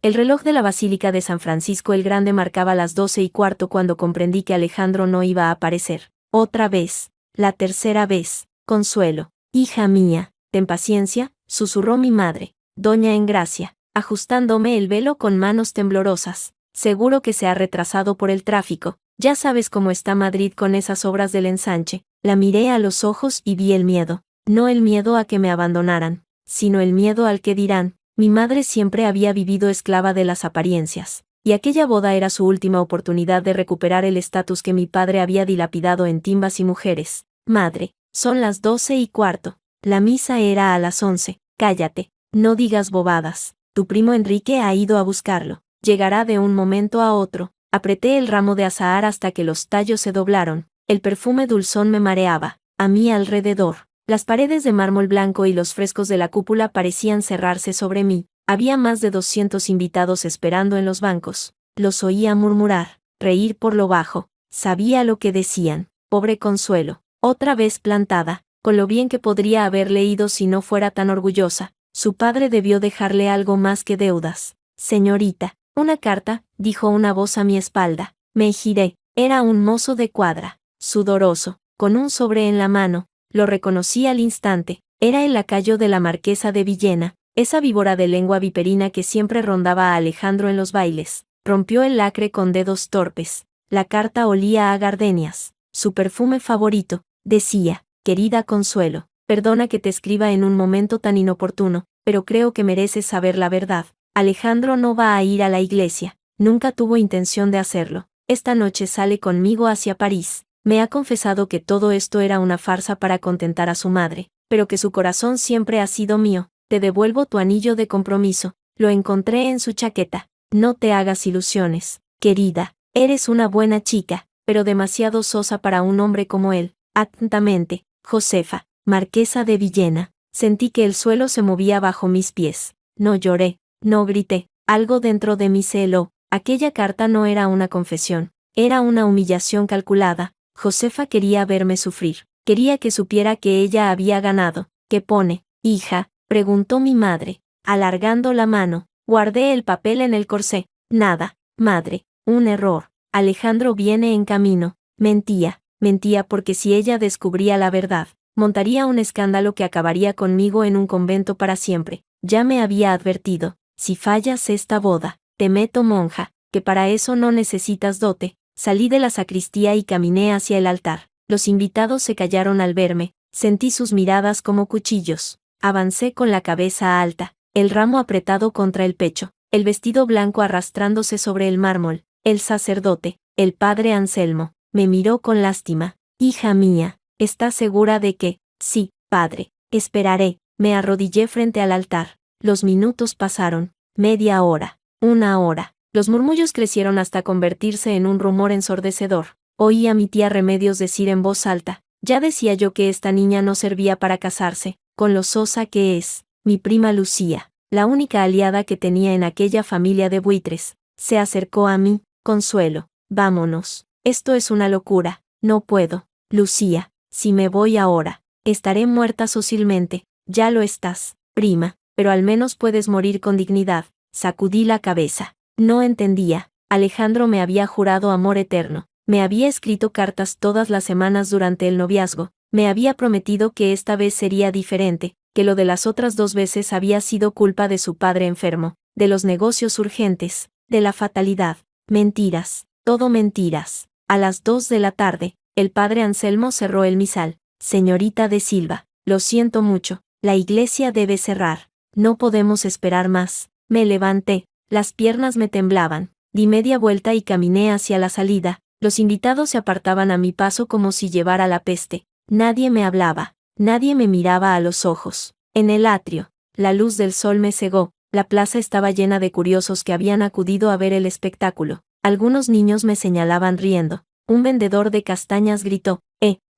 El reloj de la Basílica de San Francisco el Grande marcaba las 12:15 cuando comprendí que Alejandro no iba a aparecer. Otra vez. La tercera vez. Consuelo. Hija mía, ten paciencia, susurró mi madre. Doña Engracia, ajustándome el velo con manos temblorosas. Seguro que se ha retrasado por el tráfico. Ya sabes cómo está Madrid con esas obras del ensanche. La miré a los ojos y vi el miedo. No el miedo a que me abandonaran, sino el miedo al que dirán. Mi madre siempre había vivido esclava de las apariencias, y aquella boda era su última oportunidad de recuperar el estatus que mi padre había dilapidado en timbas y mujeres. Madre, son las 12:15. La misa era a las 11. Cállate, no digas bobadas. Tu primo Enrique ha ido a buscarlo. Llegará de un momento a otro. Apreté el ramo de azahar hasta que los tallos se doblaron. El perfume dulzón me mareaba. A mi alrededor, las paredes de mármol blanco y los frescos de la cúpula parecían cerrarse sobre mí. Había más de 200 invitados esperando en los bancos. Los oía murmurar, reír por lo bajo. Sabía lo que decían. Pobre Consuelo, otra vez plantada, con lo bien que podría haber leído si no fuera tan orgullosa. Su padre debió dejarle algo más que deudas. Señorita, una carta, dijo una voz a mi espalda. Me giré. Era un mozo de cuadra, sudoroso, con un sobre en la mano. Lo reconocí al instante. Era el lacayo de la marquesa de Villena, esa víbora de lengua viperina que siempre rondaba a Alejandro en los bailes. Rompió el lacre con dedos torpes. La carta olía a gardenias. Su perfume favorito. Decía, querida Consuelo, perdona que te escriba en un momento tan inoportuno, pero creo que mereces saber la verdad. Alejandro no va a ir a la iglesia. Nunca tuvo intención de hacerlo. Esta noche sale conmigo hacia París. Me ha confesado que todo esto era una farsa para contentar a su madre, pero que su corazón siempre ha sido mío. Te devuelvo tu anillo de compromiso. Lo encontré en su chaqueta. No te hagas ilusiones, querida. Eres una buena chica, pero demasiado sosa para un hombre como él. Atentamente, Josefa, marquesa de Villena. Sentí que el suelo se movía bajo mis pies. No lloré, no grité. Algo dentro de mí se heló. Aquella carta no era una confesión. Era una humillación calculada. Josefa quería verme sufrir. Quería que supiera que ella había ganado. ¿Qué pone, hija?, preguntó mi madre, alargando la mano. Guardé el papel en el corsé. Nada, madre, un error. Alejandro viene en camino. Mentía porque si ella descubría la verdad, montaría un escándalo que acabaría conmigo en un convento para siempre. Ya me había advertido, si fallas esta boda, te meto monja, que para eso no necesitas dote. Salí de la sacristía y caminé hacia el altar. Los invitados se callaron al verme, sentí sus miradas como cuchillos. Avancé con la cabeza alta, el ramo apretado contra el pecho, el vestido blanco arrastrándose sobre el mármol. El sacerdote, el padre Anselmo, me miró con lástima. Hija mía, ¿estás segura de que? Sí, padre, esperaré. Me arrodillé frente al altar. Los minutos pasaron, media hora, una hora. Los murmullos crecieron hasta convertirse en un rumor ensordecedor. Oí a mi tía Remedios decir en voz alta, ya decía yo que esta niña no servía para casarse, con lo sosa que es. Mi prima Lucía, la única aliada que tenía en aquella familia de buitres, se acercó a mí. Consuelo, vámonos. Esto es una locura. No puedo. Lucía, si me voy ahora, estaré muerta socialmente. Ya lo estás, prima, pero al menos puedes morir con dignidad. Sacudí la cabeza. No entendía. Alejandro me había jurado amor eterno. Me había escrito cartas todas las semanas durante el noviazgo. Me había prometido que esta vez sería diferente, que lo de las otras 2 veces había sido culpa de su padre enfermo, de los negocios urgentes, de la fatalidad. Mentiras, todo mentiras. A las 2 de la tarde, el padre Anselmo cerró el misal. Señorita de Silva, lo siento mucho, la iglesia debe cerrar. No podemos esperar más. Me levanté, las piernas me temblaban, di media vuelta y caminé hacia la salida. Los invitados se apartaban a mi paso como si llevara la peste. Nadie me hablaba, nadie me miraba a los ojos. En el atrio, la luz del sol me cegó. La plaza estaba llena de curiosos que habían acudido a ver el espectáculo. Algunos niños me señalaban riendo. Un vendedor de castañas gritó,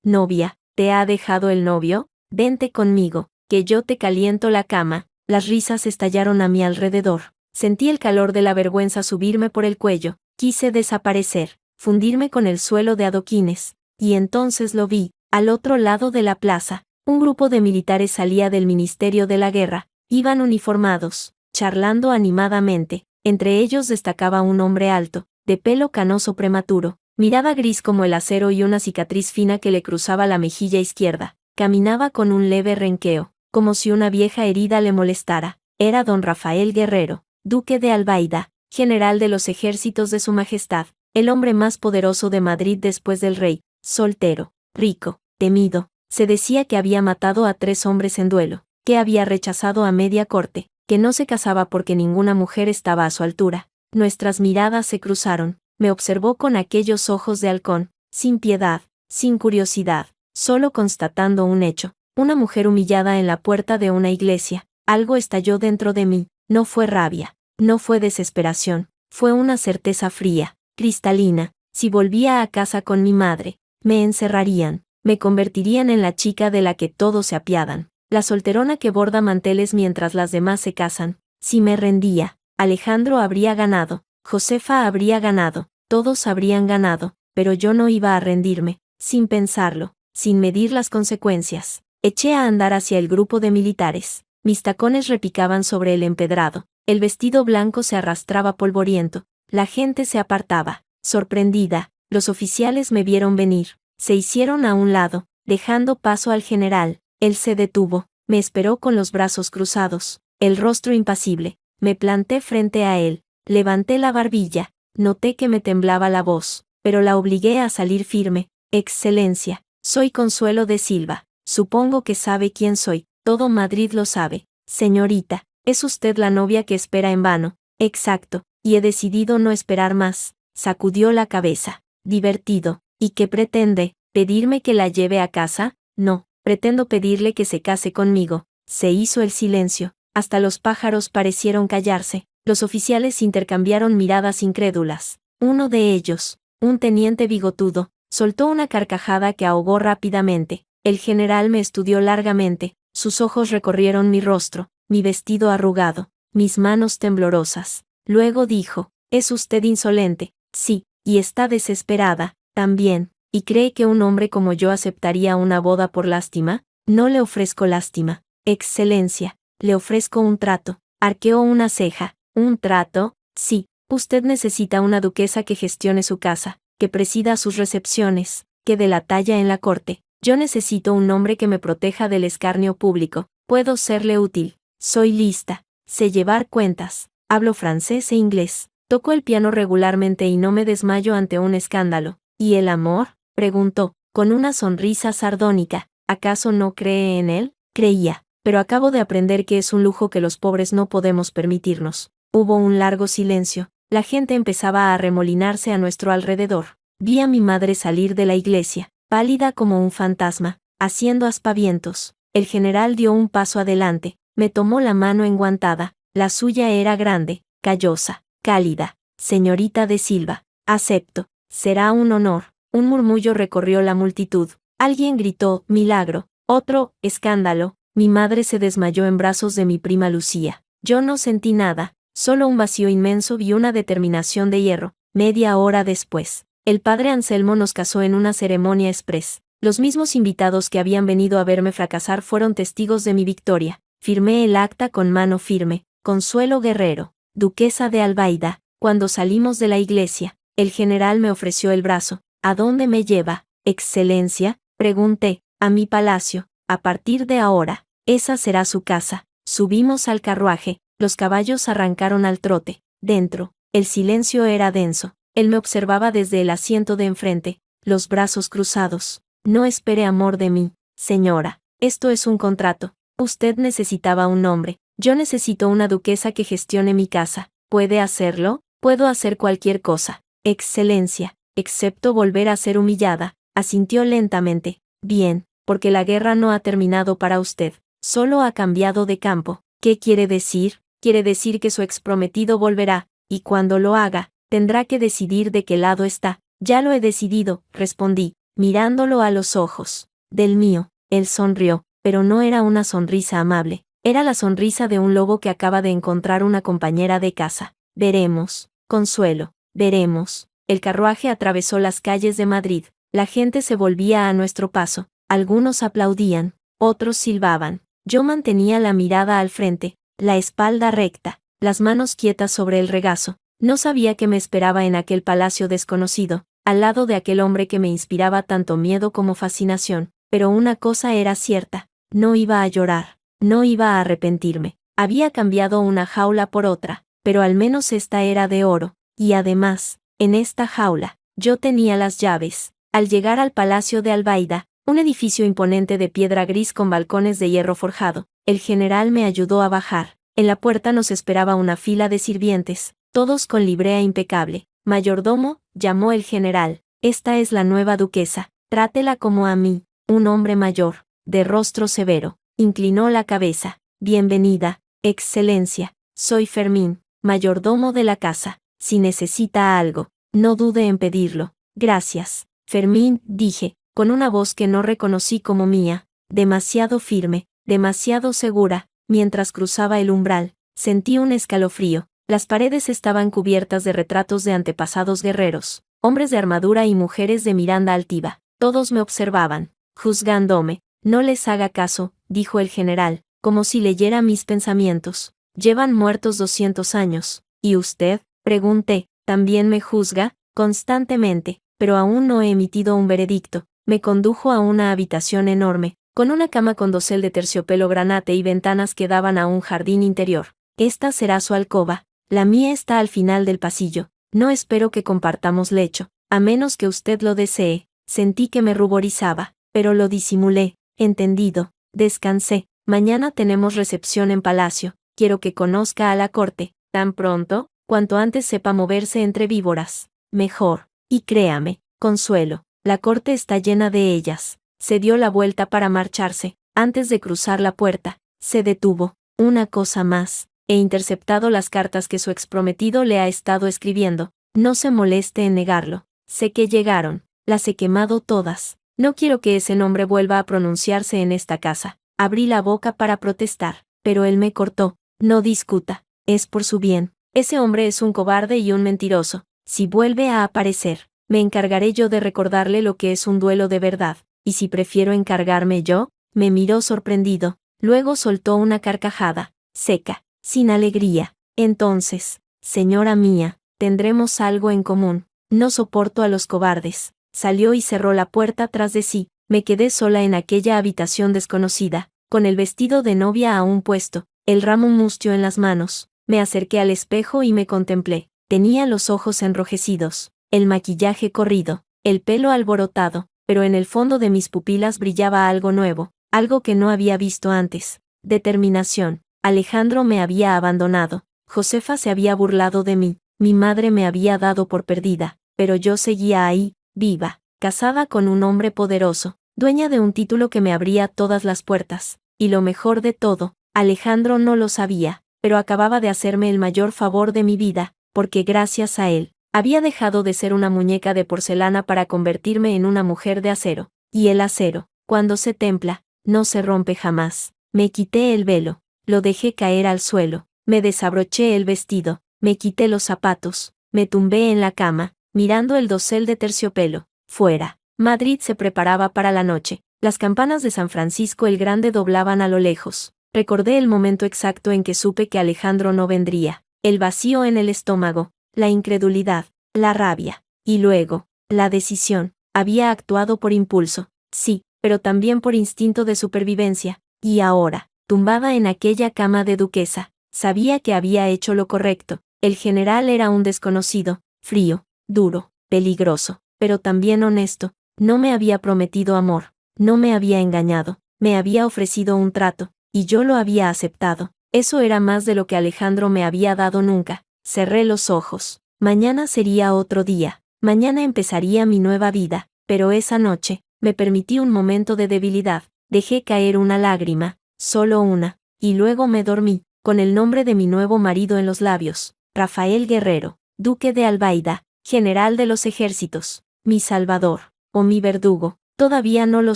novia, ¿te ha dejado el novio? Vente conmigo, que yo te caliento la cama. Las risas estallaron a mi alrededor. Sentí el calor de la vergüenza subirme por el cuello. Quise desaparecer, fundirme con el suelo de adoquines. Y entonces lo vi, al otro lado de la plaza. Un grupo de militares salía del Ministerio de la Guerra. Iban uniformados, charlando animadamente. Entre ellos destacaba un hombre alto, de pelo canoso prematuro, mirada gris como el acero y una cicatriz fina que le cruzaba la mejilla izquierda. Caminaba con un leve renqueo, como si una vieja herida le molestara. Era don Rafael Guerrero, duque de Albaida, general de los ejércitos de su majestad, el hombre más poderoso de Madrid después del rey, soltero, rico, temido. Se decía que había matado a 3 hombres en duelo, que había rechazado a media corte, que no se casaba porque ninguna mujer estaba a su altura. Nuestras miradas se cruzaron, me observó con aquellos ojos de halcón, sin piedad, sin curiosidad, solo constatando un hecho. Una mujer humillada en la puerta de una iglesia. Algo estalló dentro de mí, no fue rabia, no fue desesperación, fue una certeza fría, cristalina. Si volvía a casa con mi madre, me encerrarían, me convertirían en la chica de la que todos se apiadan, la solterona que borda manteles mientras las demás se casan. Si me rendía, Alejandro habría ganado, Josefa habría ganado, todos habrían ganado, pero yo no iba a rendirme, sin pensarlo, sin medir las consecuencias. Eché a andar hacia el grupo de militares. Mis tacones repicaban sobre el empedrado, el vestido blanco se arrastraba polvoriento, la gente se apartaba, sorprendida. Los oficiales me vieron venir, se hicieron a un lado, dejando paso al general. Él se detuvo, me esperó con los brazos cruzados, el rostro impasible. Me planté frente a él, levanté la barbilla, noté que me temblaba la voz, pero la obligué a salir firme. Excelencia, soy Consuelo de Silva, supongo que sabe quién soy, todo Madrid lo sabe. Señorita, es usted la novia que espera en vano. Exacto, y he decidido no esperar más. Sacudió la cabeza, divertido. ¿Y qué pretende? ¿Pedirme que la lleve a casa? No, pretendo pedirle que se case conmigo. Se hizo el silencio, hasta los pájaros parecieron callarse. Los oficiales intercambiaron miradas incrédulas. Uno de ellos, un teniente bigotudo, soltó una carcajada que ahogó rápidamente. El general me estudió largamente, sus ojos recorrieron mi rostro, mi vestido arrugado, mis manos temblorosas. Luego dijo, «Es usted insolente». Sí, y está desesperada, también, ¿y cree que un hombre como yo aceptaría una boda por lástima? No le ofrezco lástima, Excelencia, le ofrezco un trato. Arqueó una ceja. ¿Un trato? Sí, usted necesita una duquesa que gestione su casa, que presida sus recepciones, que dé la talla en la corte. Yo necesito un hombre que me proteja del escarnio público. Puedo serle útil. Soy lista. Sé llevar cuentas. Hablo francés e inglés. Toco el piano regularmente y no me desmayo ante un escándalo. ¿Y el amor?, preguntó, con una sonrisa sardónica. ¿Acaso no cree en él? Creía, pero acabo de aprender que es un lujo que los pobres no podemos permitirnos. Hubo un largo silencio. La gente empezaba a arremolinarse a nuestro alrededor. Vi a mi madre salir de la iglesia, pálida como un fantasma, haciendo aspavientos. El general dio un paso adelante, me tomó la mano enguantada. La suya era grande, callosa, cálida. Señorita de Silva, acepto. Será un honor. Un murmullo recorrió la multitud. Alguien gritó, milagro. Otro, escándalo. Mi madre se desmayó en brazos de mi prima Lucía. Yo no sentí nada, solo un vacío inmenso y una determinación de hierro. Media hora después, el padre Anselmo nos casó en una ceremonia express. Los mismos invitados que habían venido a verme fracasar fueron testigos de mi victoria. Firmé el acta con mano firme. Consuelo Guerrero, duquesa de Albaida. Cuando salimos de la iglesia, el general me ofreció el brazo. ¿A dónde me lleva, Excelencia?, pregunté. A mi palacio. A partir de ahora, esa será su casa. Subimos al carruaje, los caballos arrancaron al trote. Dentro, el silencio era denso. Él me observaba desde el asiento de enfrente, los brazos cruzados. No espere amor de mí, señora. Esto es un contrato. Usted necesitaba un hombre. Yo necesito una duquesa que gestione mi casa. ¿Puede hacerlo? Puedo hacer cualquier cosa, Excelencia, excepto volver a ser humillada. Asintió lentamente. Bien, porque la guerra no ha terminado para usted, solo ha cambiado de campo. ¿Qué quiere decir? Quiere decir que su exprometido volverá, y cuando lo haga, tendrá que decidir de qué lado está. Ya lo he decidido, respondí, mirándolo a los ojos. Del mío. Él sonrió, pero no era una sonrisa amable, era la sonrisa de un lobo que acaba de encontrar una compañera de caza. Veremos, Consuelo, veremos. El carruaje atravesó las calles de Madrid, la gente se volvía a nuestro paso, algunos aplaudían, otros silbaban. Yo mantenía la mirada al frente, la espalda recta, las manos quietas sobre el regazo. No sabía qué me esperaba en aquel palacio desconocido, al lado de aquel hombre que me inspiraba tanto miedo como fascinación, pero una cosa era cierta, no iba a llorar, no iba a arrepentirme. Había cambiado una jaula por otra, pero al menos esta era de oro, y además, en esta jaula, yo tenía las llaves. Al llegar al Palacio de Albaida, un edificio imponente de piedra gris con balcones de hierro forjado, el general me ayudó a bajar. En la puerta nos esperaba una fila de sirvientes, todos con librea impecable. Mayordomo, llamó el general, esta es la nueva duquesa, trátela como a mí. Un hombre mayor, de rostro severo, inclinó la cabeza. Bienvenida, excelencia, soy Fermín, mayordomo de la casa. Si necesita algo, no dude en pedirlo. Gracias, Fermín, dije, con una voz que no reconocí como mía, demasiado firme, demasiado segura. Mientras cruzaba el umbral, sentí un escalofrío. Las paredes estaban cubiertas de retratos de antepasados guerreros, hombres de armadura y mujeres de mirada altiva. Todos me observaban, juzgándome. No les haga caso, dijo el general, como si leyera mis pensamientos. Llevan muertos 200 años. ¿Y usted? Pregunté. También me juzga, constantemente, pero aún no he emitido un veredicto. Me condujo a una habitación enorme, con una cama con dosel de terciopelo granate y ventanas que daban a un jardín interior. Esta será su alcoba. La mía está al final del pasillo. No espero que compartamos lecho, a menos que usted lo desee. Sentí que me ruborizaba, pero lo disimulé. Entendido. Descansé. Mañana tenemos recepción en palacio. Quiero que conozca a la corte. ¿Tan pronto? Cuanto antes sepa moverse entre víboras, mejor. Y créame, Consuelo, la corte está llena de ellas. Se dio la vuelta para marcharse. Antes de cruzar la puerta, se detuvo. Una cosa más. He interceptado las cartas que su exprometido le ha estado escribiendo. No se moleste en negarlo. Sé que llegaron. Las he quemado todas. No quiero que ese nombre vuelva a pronunciarse en esta casa. Abrí la boca para protestar, pero él me cortó. No discuta. Es por su bien. Ese hombre es un cobarde y un mentiroso. Si vuelve a aparecer, me encargaré yo de recordarle lo que es un duelo de verdad. ¿Y si prefiero encargarme yo? Me miró sorprendido. Luego soltó una carcajada, seca, sin alegría. Entonces, señora mía, tendremos algo en común. No soporto a los cobardes. Salió y cerró la puerta tras de sí. Me quedé sola en aquella habitación desconocida, con el vestido de novia aún puesto, el ramo mustio en las manos. Me acerqué al espejo y me contemplé. Tenía los ojos enrojecidos, el maquillaje corrido, el pelo alborotado, pero en el fondo de mis pupilas brillaba algo nuevo, algo que no había visto antes. Determinación. Alejandro me había abandonado. Josefa se había burlado de mí. Mi madre me había dado por perdida, pero yo seguía ahí, viva, casada con un hombre poderoso, dueña de un título que me abría todas las puertas. Y lo mejor de todo, Alejandro no lo sabía, pero acababa de hacerme el mayor favor de mi vida, porque gracias a él, había dejado de ser una muñeca de porcelana para convertirme en una mujer de acero. Y el acero, cuando se templa, no se rompe jamás. Me quité el velo, lo dejé caer al suelo, me desabroché el vestido, me quité los zapatos, me tumbé en la cama, mirando el dosel de terciopelo. Fuera. Madrid se preparaba para la noche. Las campanas de San Francisco el Grande doblaban a lo lejos. Recordé el momento exacto en que supe que Alejandro no vendría. El vacío en el estómago, la incredulidad, la rabia. Y luego, la decisión. Había actuado por impulso, sí, pero también por instinto de supervivencia. Y ahora, tumbada en aquella cama de duquesa, sabía que había hecho lo correcto. El general era un desconocido, frío, duro, peligroso, pero también honesto. No me había prometido amor, no me había engañado, me había ofrecido un trato, y yo lo había aceptado. Eso era más de lo que Alejandro me había dado nunca. Cerré los ojos. Mañana sería otro día. Mañana empezaría mi nueva vida, pero esa noche, me permití un momento de debilidad. Dejé caer una lágrima, solo una, y luego me dormí, con el nombre de mi nuevo marido en los labios. Rafael Guerrero, duque de Albaida, general de los ejércitos, mi salvador, o mi verdugo. Todavía no lo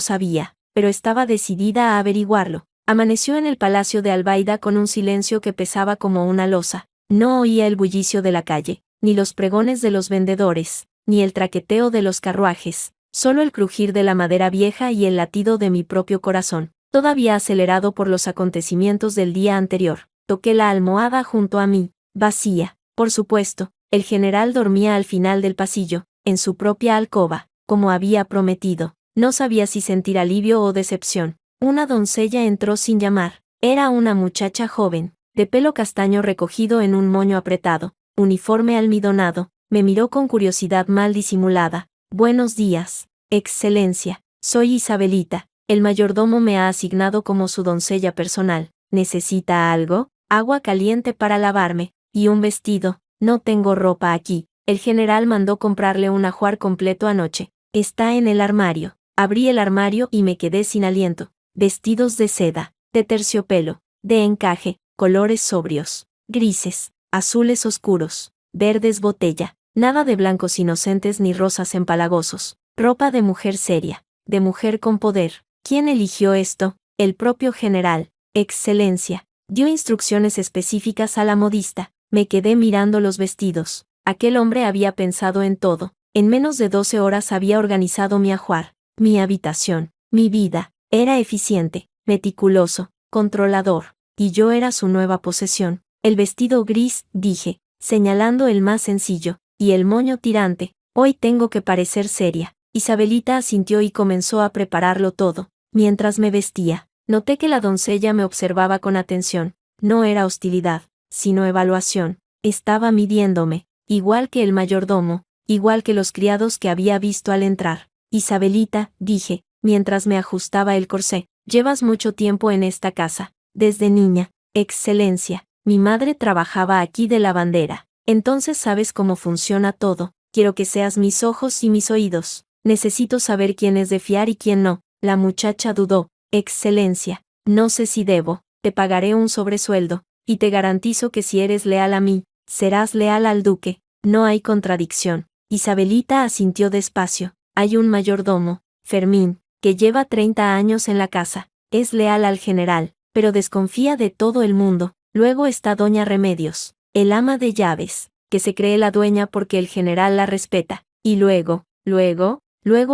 sabía, pero estaba decidida a averiguarlo. Amaneció en el palacio de Albaida con un silencio que pesaba como una losa. No oía el bullicio de la calle, ni los pregones de los vendedores, ni el traqueteo de los carruajes, solo el crujir de la madera vieja y el latido de mi propio corazón, todavía acelerado por los acontecimientos del día anterior. Toqué la almohada junto a mí, Vacía. Por supuesto, el general dormía al final del pasillo, en su propia alcoba, como había prometido. No sabía si sentir alivio o decepción. Una doncella entró sin llamar. Era una muchacha joven, de pelo castaño recogido en un moño apretado, uniforme almidonado. Me miró con curiosidad mal disimulada. Buenos días, Excelencia. Soy Isabelita. El mayordomo me ha asignado como su doncella personal. ¿Necesita algo? Agua caliente para lavarme. Y un vestido. No tengo ropa aquí. El general mandó comprarle un ajuar completo anoche. Está en el armario. Abrí el armario y me quedé sin aliento. Vestidos de seda, de terciopelo, de encaje, colores sobrios, grises, azules oscuros, verdes botella, nada de blancos inocentes ni rosas empalagosos. Ropa de mujer seria, de mujer con poder. ¿Quién eligió esto? El propio general. Excelencia. Dio instrucciones específicas a la modista. Me quedé mirando los vestidos. Aquel hombre había pensado en todo. En menos de 12 horas había organizado mi ajuar, mi habitación, mi vida. Era eficiente, meticuloso, controlador. Y yo era su nueva posesión. El vestido gris, dije, señalando el más sencillo, y el moño tirante. Hoy tengo que parecer seria. Isabelita asintió y comenzó a prepararlo todo. Mientras me vestía, noté que la doncella me observaba con atención. No era hostilidad, sino evaluación. Estaba midiéndome, igual que el mayordomo, igual que los criados que había visto al entrar. Isabelita, dije, mientras me ajustaba el corsé, llevas mucho tiempo en esta casa. Desde niña. Excelencia, mi madre trabajaba aquí de lavandera. Entonces sabes cómo funciona todo. Quiero que seas mis ojos y mis oídos. Necesito saber quién es de fiar y quién no. La muchacha dudó. Excelencia, no sé si debo. Te pagaré un sobresueldo, y te garantizo que si eres leal a mí, serás leal al duque. No hay contradicción. Isabelita asintió despacio. Hay un mayordomo, Fermín, que lleva 30 años en la casa. Es leal al general, pero desconfía de todo el mundo. Luego está doña Remedios, el ama de llaves, que se cree la dueña porque el general la respeta. Y luego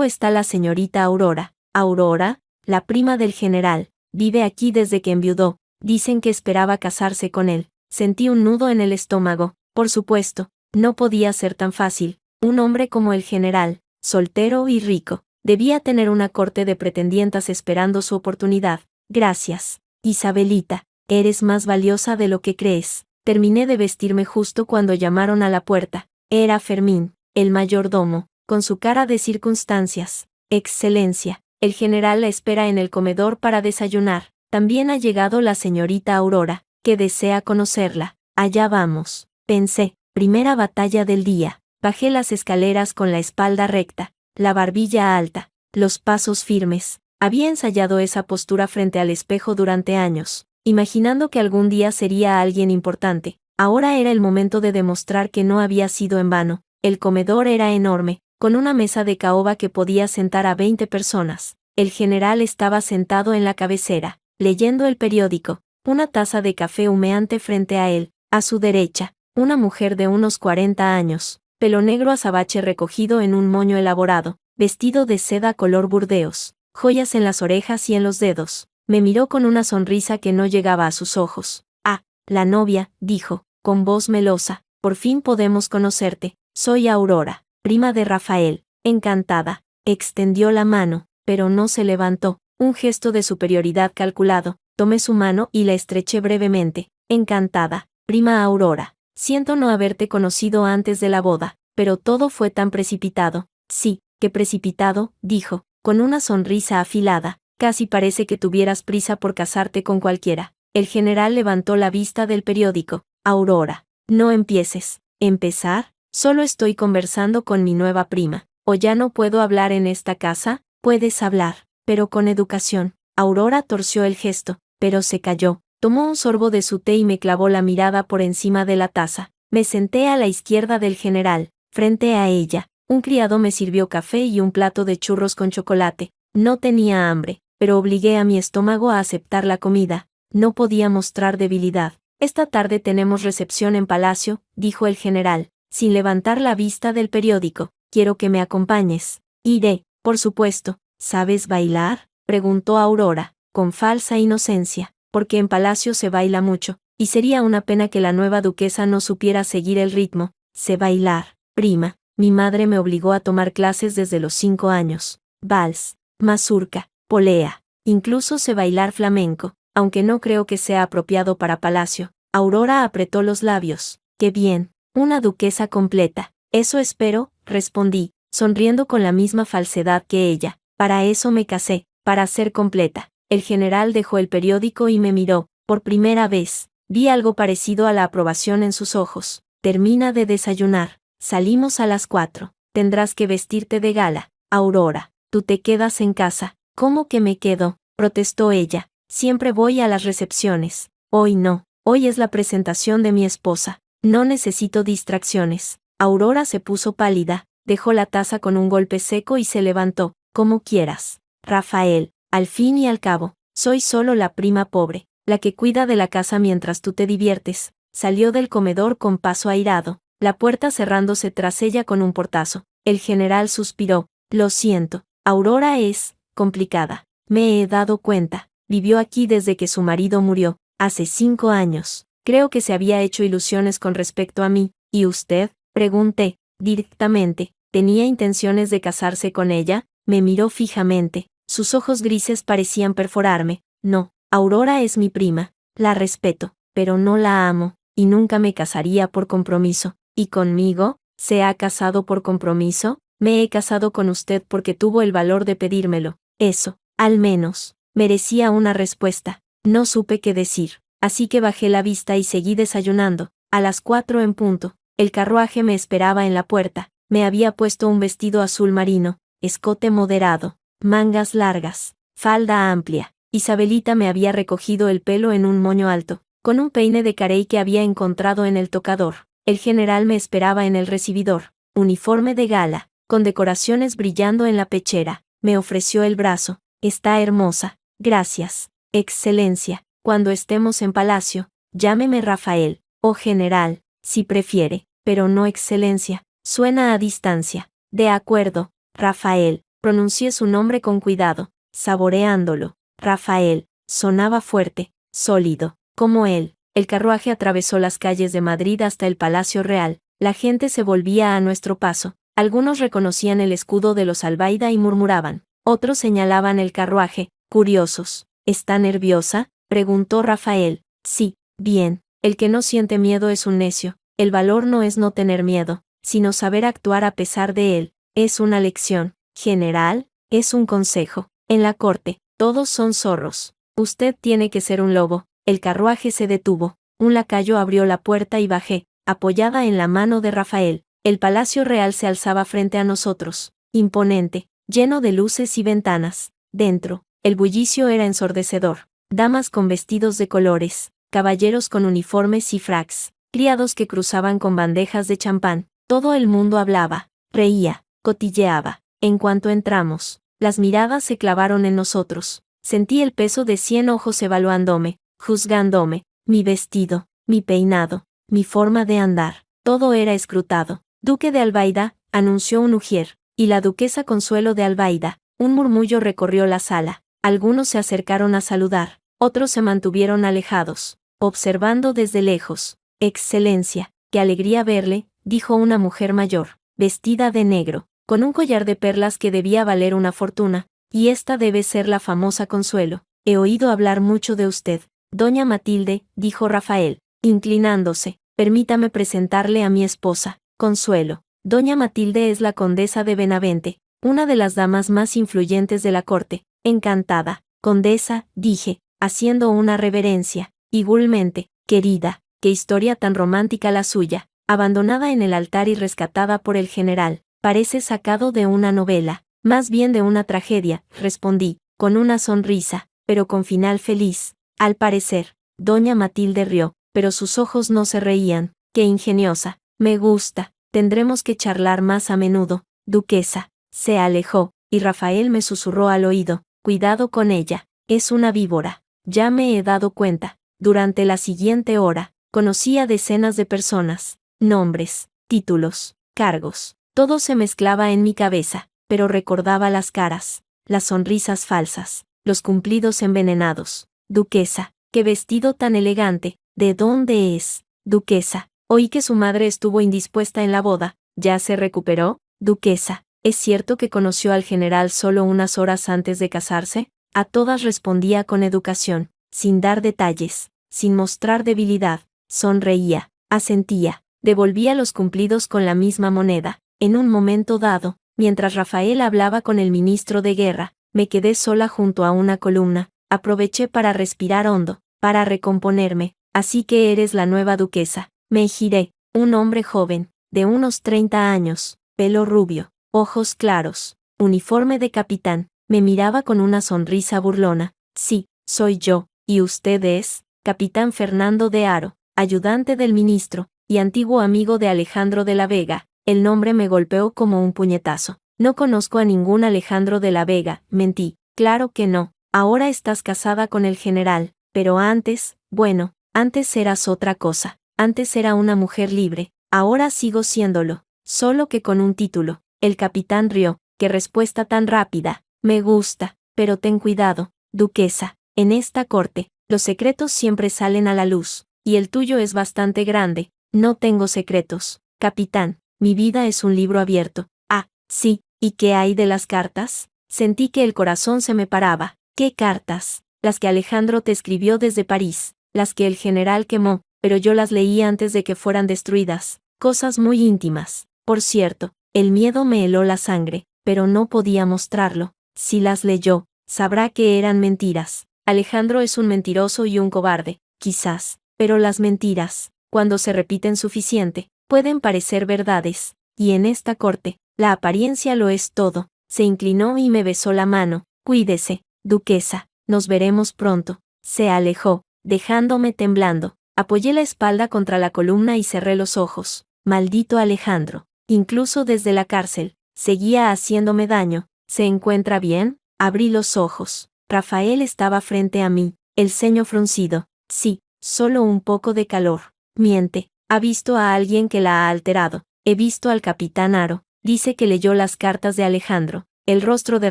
está la señorita Aurora. Aurora, la prima del general, vive aquí desde que enviudó. Dicen que esperaba casarse con él. Sentí un nudo en el estómago. Por supuesto, no podía ser tan fácil. Un hombre como el general, soltero y rico, debía tener una corte de pretendientas esperando su oportunidad. Gracias, Isabelita, eres más valiosa de lo que crees. Terminé de vestirme justo cuando llamaron a la puerta. Era Fermín, el mayordomo, con su cara de circunstancias. Excelencia, el general la espera en el comedor para desayunar. También ha llegado la señorita Aurora, que desea conocerla. Allá vamos, pensé. Primera batalla del día. Bajé las escaleras con la espalda recta, la barbilla alta, los pasos firmes. Había ensayado esa postura frente al espejo durante años, imaginando que algún día sería alguien importante. Ahora era el momento de demostrar que no había sido en vano. El comedor era enorme, con una mesa de caoba que podía sentar a 20 personas. El general estaba sentado en la cabecera, leyendo el periódico, una taza de café humeante frente a él. A su derecha, una mujer de unos 40 años, pelo negro azabache recogido en un moño elaborado, vestido de seda color burdeos, joyas en las orejas y en los dedos. Me miró con una sonrisa que no llegaba a sus ojos. Ah, la novia, dijo, con voz melosa, por fin podemos conocerte. Soy Aurora, prima de Rafael. Encantada. Extendió la mano, pero no se levantó. Un gesto de superioridad calculado. Tomé su mano y la estreché brevemente. Encantada, prima Aurora. Siento no haberte conocido antes de la boda, pero todo fue tan precipitado. Sí, qué precipitado, dijo, con una sonrisa afilada. Casi parece que tuvieras prisa por casarte con cualquiera. El general levantó la vista del periódico. Aurora, no empieces. ¿Empezar? Solo estoy conversando con mi nueva prima. ¿O ya no puedo hablar en esta casa? Puedes hablar, pero con educación. Aurora torció el gesto, pero se calló. Tomó un sorbo de su té y me clavó la mirada por encima de la taza. Me senté a la izquierda del general, frente a ella. Un criado me sirvió café y un plato de churros con chocolate. No tenía hambre, pero obligué a mi estómago a aceptar la comida. No podía mostrar debilidad. Esta tarde tenemos recepción en Palacio, dijo el general, sin levantar la vista del periódico. Quiero que me acompañes. Iré, por supuesto. ¿Sabes bailar?, preguntó Aurora, con falsa inocencia. porque en palacio se baila mucho, y sería una pena que la nueva duquesa no supiera seguir el ritmo. Sé bailar, prima. Mi madre me obligó a tomar clases desde los 5 años. Vals, mazurca, polea. Incluso sé bailar flamenco, aunque no creo que sea apropiado para palacio. Aurora apretó los labios. ¡Qué bien! Una duquesa completa. Eso espero, respondí, sonriendo con la misma falsedad que ella. Para eso me casé, para ser completa. El general dejó el periódico y me miró. Por primera vez, vi algo parecido a la aprobación en sus ojos. Termina de desayunar. Salimos a las 4. Tendrás que vestirte de gala. Aurora, tú te quedas en casa. ¿Cómo que me quedo?, protestó ella. Siempre voy a las recepciones. Hoy no. Hoy es la presentación de mi esposa. No necesito distracciones. Aurora se puso pálida, dejó la taza con un golpe seco y se levantó. Como quieras. Rafael, al fin y al cabo, soy solo la prima pobre, la que cuida de la casa mientras tú te diviertes. Salió del comedor con paso airado, la puerta cerrándose tras ella con un portazo. El general suspiró. Lo siento, Aurora es complicada. Me he dado cuenta. Vivió aquí desde que su marido murió, hace 5 años. Creo que se había hecho ilusiones con respecto a mí. ¿Y usted?, pregunté, directamente. ¿Tenía intenciones de casarse con ella? Me miró fijamente. Sus ojos grises parecían perforarme. No, Aurora es mi prima. La respeto, pero no la amo, y nunca me casaría por compromiso. ¿Y conmigo? ¿Se ha casado por compromiso? Me he casado con usted porque tuvo el valor de pedírmelo. Eso, al menos, merecía una respuesta. No supe qué decir, así que bajé la vista y seguí desayunando. A las 4 en punto, el carruaje me esperaba en la puerta. Me había puesto un vestido azul marino, escote moderado, mangas largas, falda amplia. Isabelita me había recogido el pelo en un moño alto, con un peine de carey que había encontrado en el tocador. El general me esperaba en el recibidor, uniforme de gala, con decoraciones brillando en la pechera. Me ofreció el brazo. Está hermosa. Gracias, Excelencia. Cuando estemos en palacio, llámeme Rafael, o general, si prefiere, pero no Excelencia. Suena a distancia. De acuerdo, Rafael. Pronuncié su nombre con cuidado, saboreándolo. Rafael. Sonaba fuerte, sólido, como él. El carruaje atravesó las calles de Madrid hasta el Palacio Real. La gente se volvía a nuestro paso. Algunos reconocían el escudo de los Albaida y murmuraban. Otros señalaban el carruaje, curiosos. ¿Está nerviosa?, preguntó Rafael. Sí, bien. El que no siente miedo es un necio. El valor no es no tener miedo, sino saber actuar a pesar de él. Es una lección. General, es un consejo. En la corte, todos son zorros. Usted tiene que ser un lobo. El carruaje se detuvo. Un lacayo abrió la puerta y bajé, apoyada en la mano de Rafael. El Palacio Real se alzaba frente a nosotros, imponente, lleno de luces y ventanas. Dentro, el bullicio era ensordecedor. Damas con vestidos de colores, caballeros con uniformes y fracs, criados que cruzaban con bandejas de champán. Todo el mundo hablaba, reía, cotilleaba. En cuanto entramos, las miradas se clavaron en nosotros. Sentí el peso de 100 ojos evaluándome, juzgándome, mi vestido, mi peinado, mi forma de andar. Todo era escrutado. Duque de Albaida, anunció un ujier, y la duquesa Consuelo de Albaida. Un murmullo recorrió la sala. Algunos se acercaron a saludar, otros se mantuvieron alejados, observando desde lejos. Excelencia, qué alegría verle, dijo una mujer mayor, vestida de negro, con un collar de perlas que debía valer una fortuna, y esta debe ser la famosa Consuelo. He oído hablar mucho de usted. Doña Matilde, dijo Rafael, inclinándose. Permítame presentarle a mi esposa, Consuelo. Doña Matilde es la condesa de Benavente, una de las damas más influyentes de la corte. Encantada, condesa, dije, haciendo una reverencia. Igualmente, querida, qué historia tan romántica la suya. Abandonada en el altar y rescatada por el general. Parece sacado de una novela, más bien de una tragedia, respondí, con una sonrisa, pero con final feliz. Al parecer, doña Matilde rió, pero sus ojos no se reían. Qué ingeniosa. Me gusta. Tendremos que charlar más a menudo, duquesa. Se alejó, y Rafael me susurró al oído. Cuidado con ella. Es una víbora. Ya me he dado cuenta. Durante la siguiente hora, conocí a decenas de personas. Nombres, títulos, cargos. Todo se mezclaba en mi cabeza, pero recordaba las caras, las sonrisas falsas, los cumplidos envenenados. Duquesa, qué vestido tan elegante. ¿De dónde es, duquesa? Oí que su madre estuvo indispuesta en la boda. ¿Ya se recuperó, duquesa? ¿Es cierto que conoció al general solo unas horas antes de casarse? A todas respondía con educación, sin dar detalles, sin mostrar debilidad. Sonreía, asentía, devolvía los cumplidos con la misma moneda. En un momento dado, mientras Rafael hablaba con el ministro de guerra, me quedé sola junto a una columna. Aproveché para respirar hondo, para recomponerme. Así que eres la nueva duquesa. Me giré. Un hombre joven, de unos 30 años, pelo rubio, ojos claros, uniforme de capitán, me miraba con una sonrisa burlona. Sí, soy yo. ¿Y usted es? Capitán Fernando de Haro, ayudante del ministro, y antiguo amigo de Alejandro de la Vega. El nombre me golpeó como un puñetazo. No conozco a ningún Alejandro de la Vega, mentí. Claro que no. Ahora estás casada con el general, pero antes, bueno, antes eras otra cosa. Antes era una mujer libre, ahora sigo siéndolo, solo que con un título. El capitán rió. Qué respuesta tan rápida. Me gusta, pero ten cuidado, duquesa. En esta corte, los secretos siempre salen a la luz, y el tuyo es bastante grande. No tengo secretos, capitán. Mi vida es un libro abierto. Ah, sí, ¿y qué hay de las cartas? Sentí que el corazón se me paraba. ¿Qué cartas? Las que Alejandro te escribió desde París, las que el general quemó, pero yo las leí antes de que fueran destruidas. Cosas muy íntimas. Por cierto, el miedo me heló la sangre, pero no podía mostrarlo. Si las leyó, sabrá que eran mentiras. Alejandro es un mentiroso y un cobarde, quizás, pero las mentiras, cuando se repiten suficiente, pueden parecer verdades, y en esta corte, la apariencia lo es todo. Se inclinó y me besó la mano. Cuídese, duquesa, nos veremos pronto. Se alejó, dejándome temblando. Apoyé la espalda contra la columna y cerré los ojos. Maldito Alejandro. Incluso desde la cárcel, seguía haciéndome daño. ¿Se encuentra bien? Abrí los ojos. Rafael estaba frente a mí, el ceño fruncido. Sí, solo un poco de calor. Miente. Ha visto a alguien que la ha alterado. He visto al capitán Haro. Dice que leyó las cartas de Alejandro. El rostro de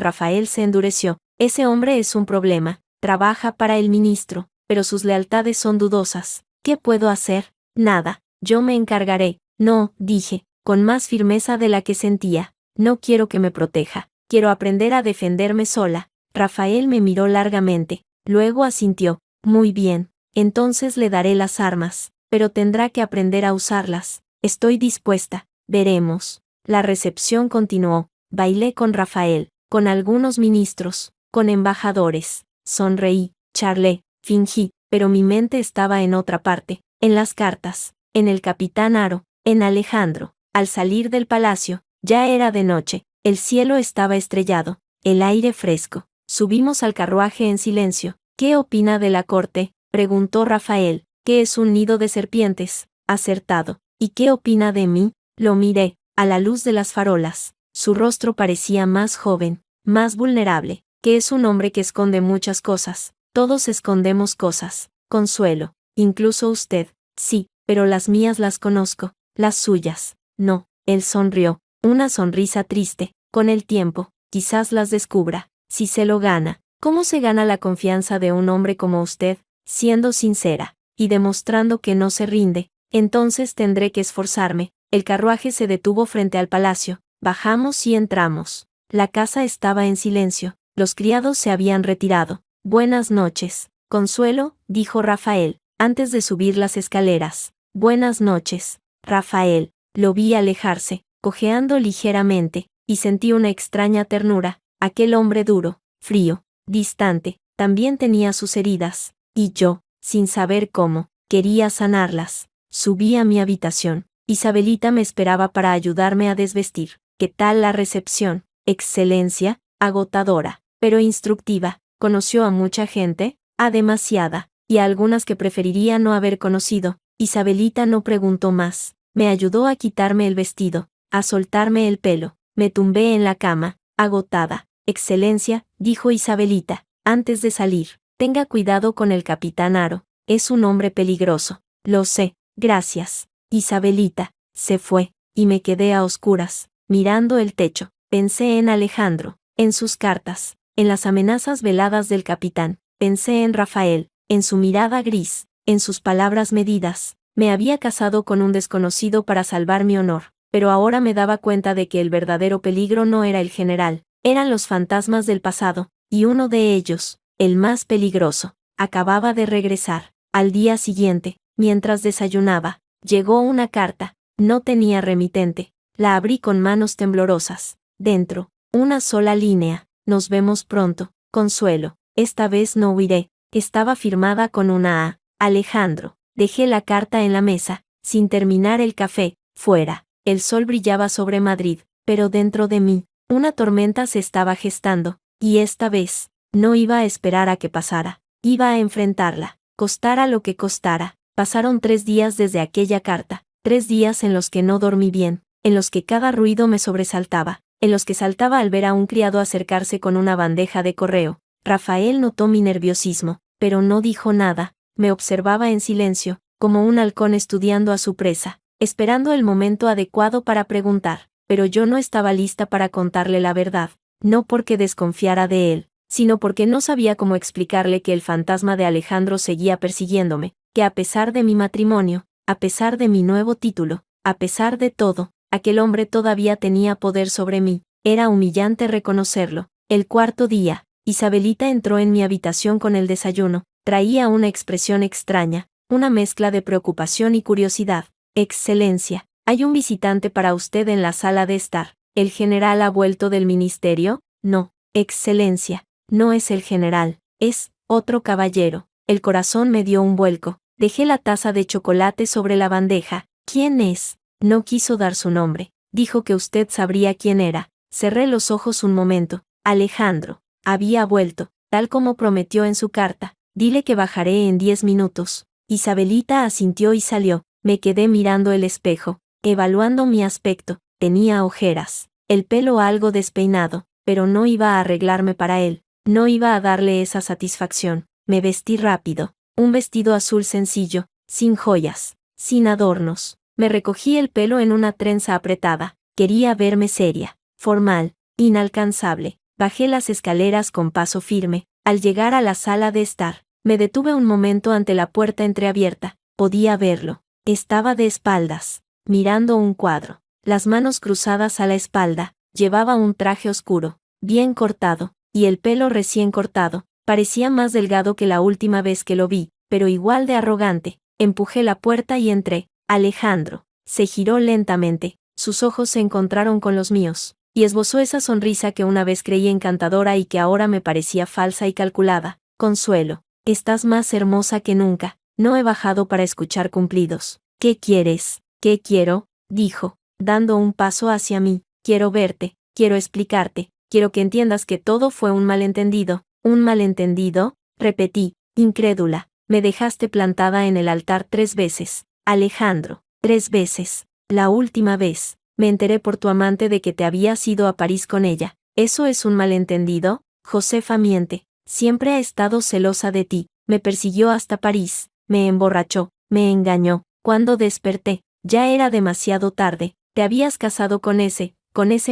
Rafael se endureció. Ese hombre es un problema. Trabaja para el ministro, pero sus lealtades son dudosas. ¿Qué puedo hacer? Nada. Yo me encargaré. No, dije, con más firmeza de la que sentía. No quiero que me proteja. Quiero aprender a defenderme sola. Rafael me miró largamente. Luego asintió. Muy bien. Entonces le daré las armas. Pero tendrá que aprender a usarlas. Estoy dispuesta. Veremos. La recepción continuó. Bailé con Rafael, con algunos ministros, con embajadores. Sonreí, charlé, fingí, pero mi mente estaba en otra parte, en las cartas, en el capitán Haro, en Alejandro. Al salir del palacio, ya era de noche, el cielo estaba estrellado, el aire fresco. Subimos al carruaje en silencio. ¿Qué opina de la corte?, preguntó Rafael. ¿Qué es un nido de serpientes? Acertado. ¿Y qué opina de mí? Lo miré, a la luz de las farolas. Su rostro parecía más joven, más vulnerable, que es un hombre que esconde muchas cosas. Todos escondemos cosas. Consuelo. Incluso usted. Sí, pero las mías las conozco. Las suyas. No. Él sonrió. Una sonrisa triste. Con el tiempo, quizás las descubra. Si se lo gana. ¿Cómo se gana la confianza de un hombre como usted? Siendo sincera. Y demostrando que no se rinde. Entonces tendré que esforzarme. El carruaje se detuvo frente al palacio. Bajamos y entramos. La casa estaba en silencio. Los criados se habían retirado. Buenas noches, Consuelo, dijo Rafael, antes de subir las escaleras. Buenas noches, Rafael. Lo vi alejarse, cojeando ligeramente, y sentí una extraña ternura. Aquel hombre duro, frío, distante, también tenía sus heridas, y yo, sin saber cómo, quería sanarlas. Subí a mi habitación. Isabelita me esperaba para ayudarme a desvestir. ¿Qué tal la recepción? Excelencia, agotadora, pero instructiva. ¿Conoció a mucha gente? A demasiada, y a algunas que preferiría no haber conocido. Isabelita no preguntó más. Me ayudó a quitarme el vestido, a soltarme el pelo. Me tumbé en la cama, agotada. Excelencia, dijo Isabelita, antes de salir, tenga cuidado con el capitán Haro. Es un hombre peligroso. Lo sé, gracias. Isabelita se fue, y me quedé a oscuras, mirando el techo. Pensé en Alejandro, en sus cartas, en las amenazas veladas del capitán. Pensé en Rafael, en su mirada gris, en sus palabras medidas. Me había casado con un desconocido para salvar mi honor, pero ahora me daba cuenta de que el verdadero peligro no era el general, eran los fantasmas del pasado, y uno de ellos, el más peligroso, acababa de regresar. Al día siguiente, mientras desayunaba, llegó una carta. No tenía remitente. La abrí con manos temblorosas. Dentro, una sola línea. Nos vemos pronto, Consuelo. Esta vez no huiré. Estaba firmada con una A. Alejandro. Dejé la carta en la mesa, sin terminar el café. Fuera, el sol brillaba sobre Madrid, pero dentro de mí, una tormenta se estaba gestando, y esta vez, no iba a esperar a que pasara. Iba a enfrentarla, costara lo que costara. Pasaron 3 días desde aquella carta, 3 días en los que no dormí bien, en los que cada ruido me sobresaltaba, en los que saltaba al ver a un criado acercarse con una bandeja de correo. Rafael notó mi nerviosismo, pero no dijo nada, me observaba en silencio, como un halcón estudiando a su presa, esperando el momento adecuado para preguntar, pero yo no estaba lista para contarle la verdad, no porque desconfiara de él, sino porque no sabía cómo explicarle que el fantasma de Alejandro seguía persiguiéndome, que a pesar de mi matrimonio, a pesar de mi nuevo título, a pesar de todo, aquel hombre todavía tenía poder sobre mí. Era humillante reconocerlo. El cuarto día, Isabelita entró en mi habitación con el desayuno. Traía una expresión extraña, una mezcla de preocupación y curiosidad. Excelencia, hay un visitante para usted en la sala de estar. ¿El general ha vuelto del ministerio? No, Excelencia, no es el general, es otro caballero. El corazón me dio un vuelco. Dejé la taza de chocolate sobre la bandeja. ¿Quién es? No quiso dar su nombre. Dijo que usted sabría quién era. Cerré los ojos un momento. Alejandro. Había vuelto, tal como prometió en su carta. Dile que bajaré en 10 minutos. Isabelita asintió y salió. Me quedé mirando el espejo, evaluando mi aspecto. Tenía ojeras, el pelo algo despeinado, pero no iba a arreglarme para él. No iba a darle esa satisfacción. Me vestí rápido. Un vestido azul sencillo, sin joyas, sin adornos. Me recogí el pelo en una trenza apretada. Quería verme seria, formal, inalcanzable. Bajé las escaleras con paso firme. Al llegar a la sala de estar, me detuve un momento ante la puerta entreabierta. Podía verlo. Estaba de espaldas, mirando un cuadro. Las manos cruzadas a la espalda. Llevaba un traje oscuro, bien cortado, y el pelo recién cortado. Parecía más delgado que la última vez que lo vi, pero igual de arrogante. Empujé la puerta y entré. Alejandro. Se giró lentamente, sus ojos se encontraron con los míos, y esbozó esa sonrisa que una vez creí encantadora y que ahora me parecía falsa y calculada. Consuelo, estás más hermosa que nunca. No he bajado para escuchar cumplidos. ¿Qué quieres? ¿Qué quiero? Dijo, dando un paso hacia mí. Quiero verte, quiero explicarte, quiero que entiendas que todo fue un malentendido. ¿Un malentendido? Repetí, incrédula. Me dejaste plantada en el altar 3 veces. Alejandro, 3 veces. La última vez, me enteré por tu amante de que te habías ido a París con ella. ¿Eso es un malentendido? Josefa miente. Siempre ha estado celosa de ti. Me persiguió hasta París. Me emborrachó. Me engañó. Cuando desperté, ya era demasiado tarde. Te habías casado con ese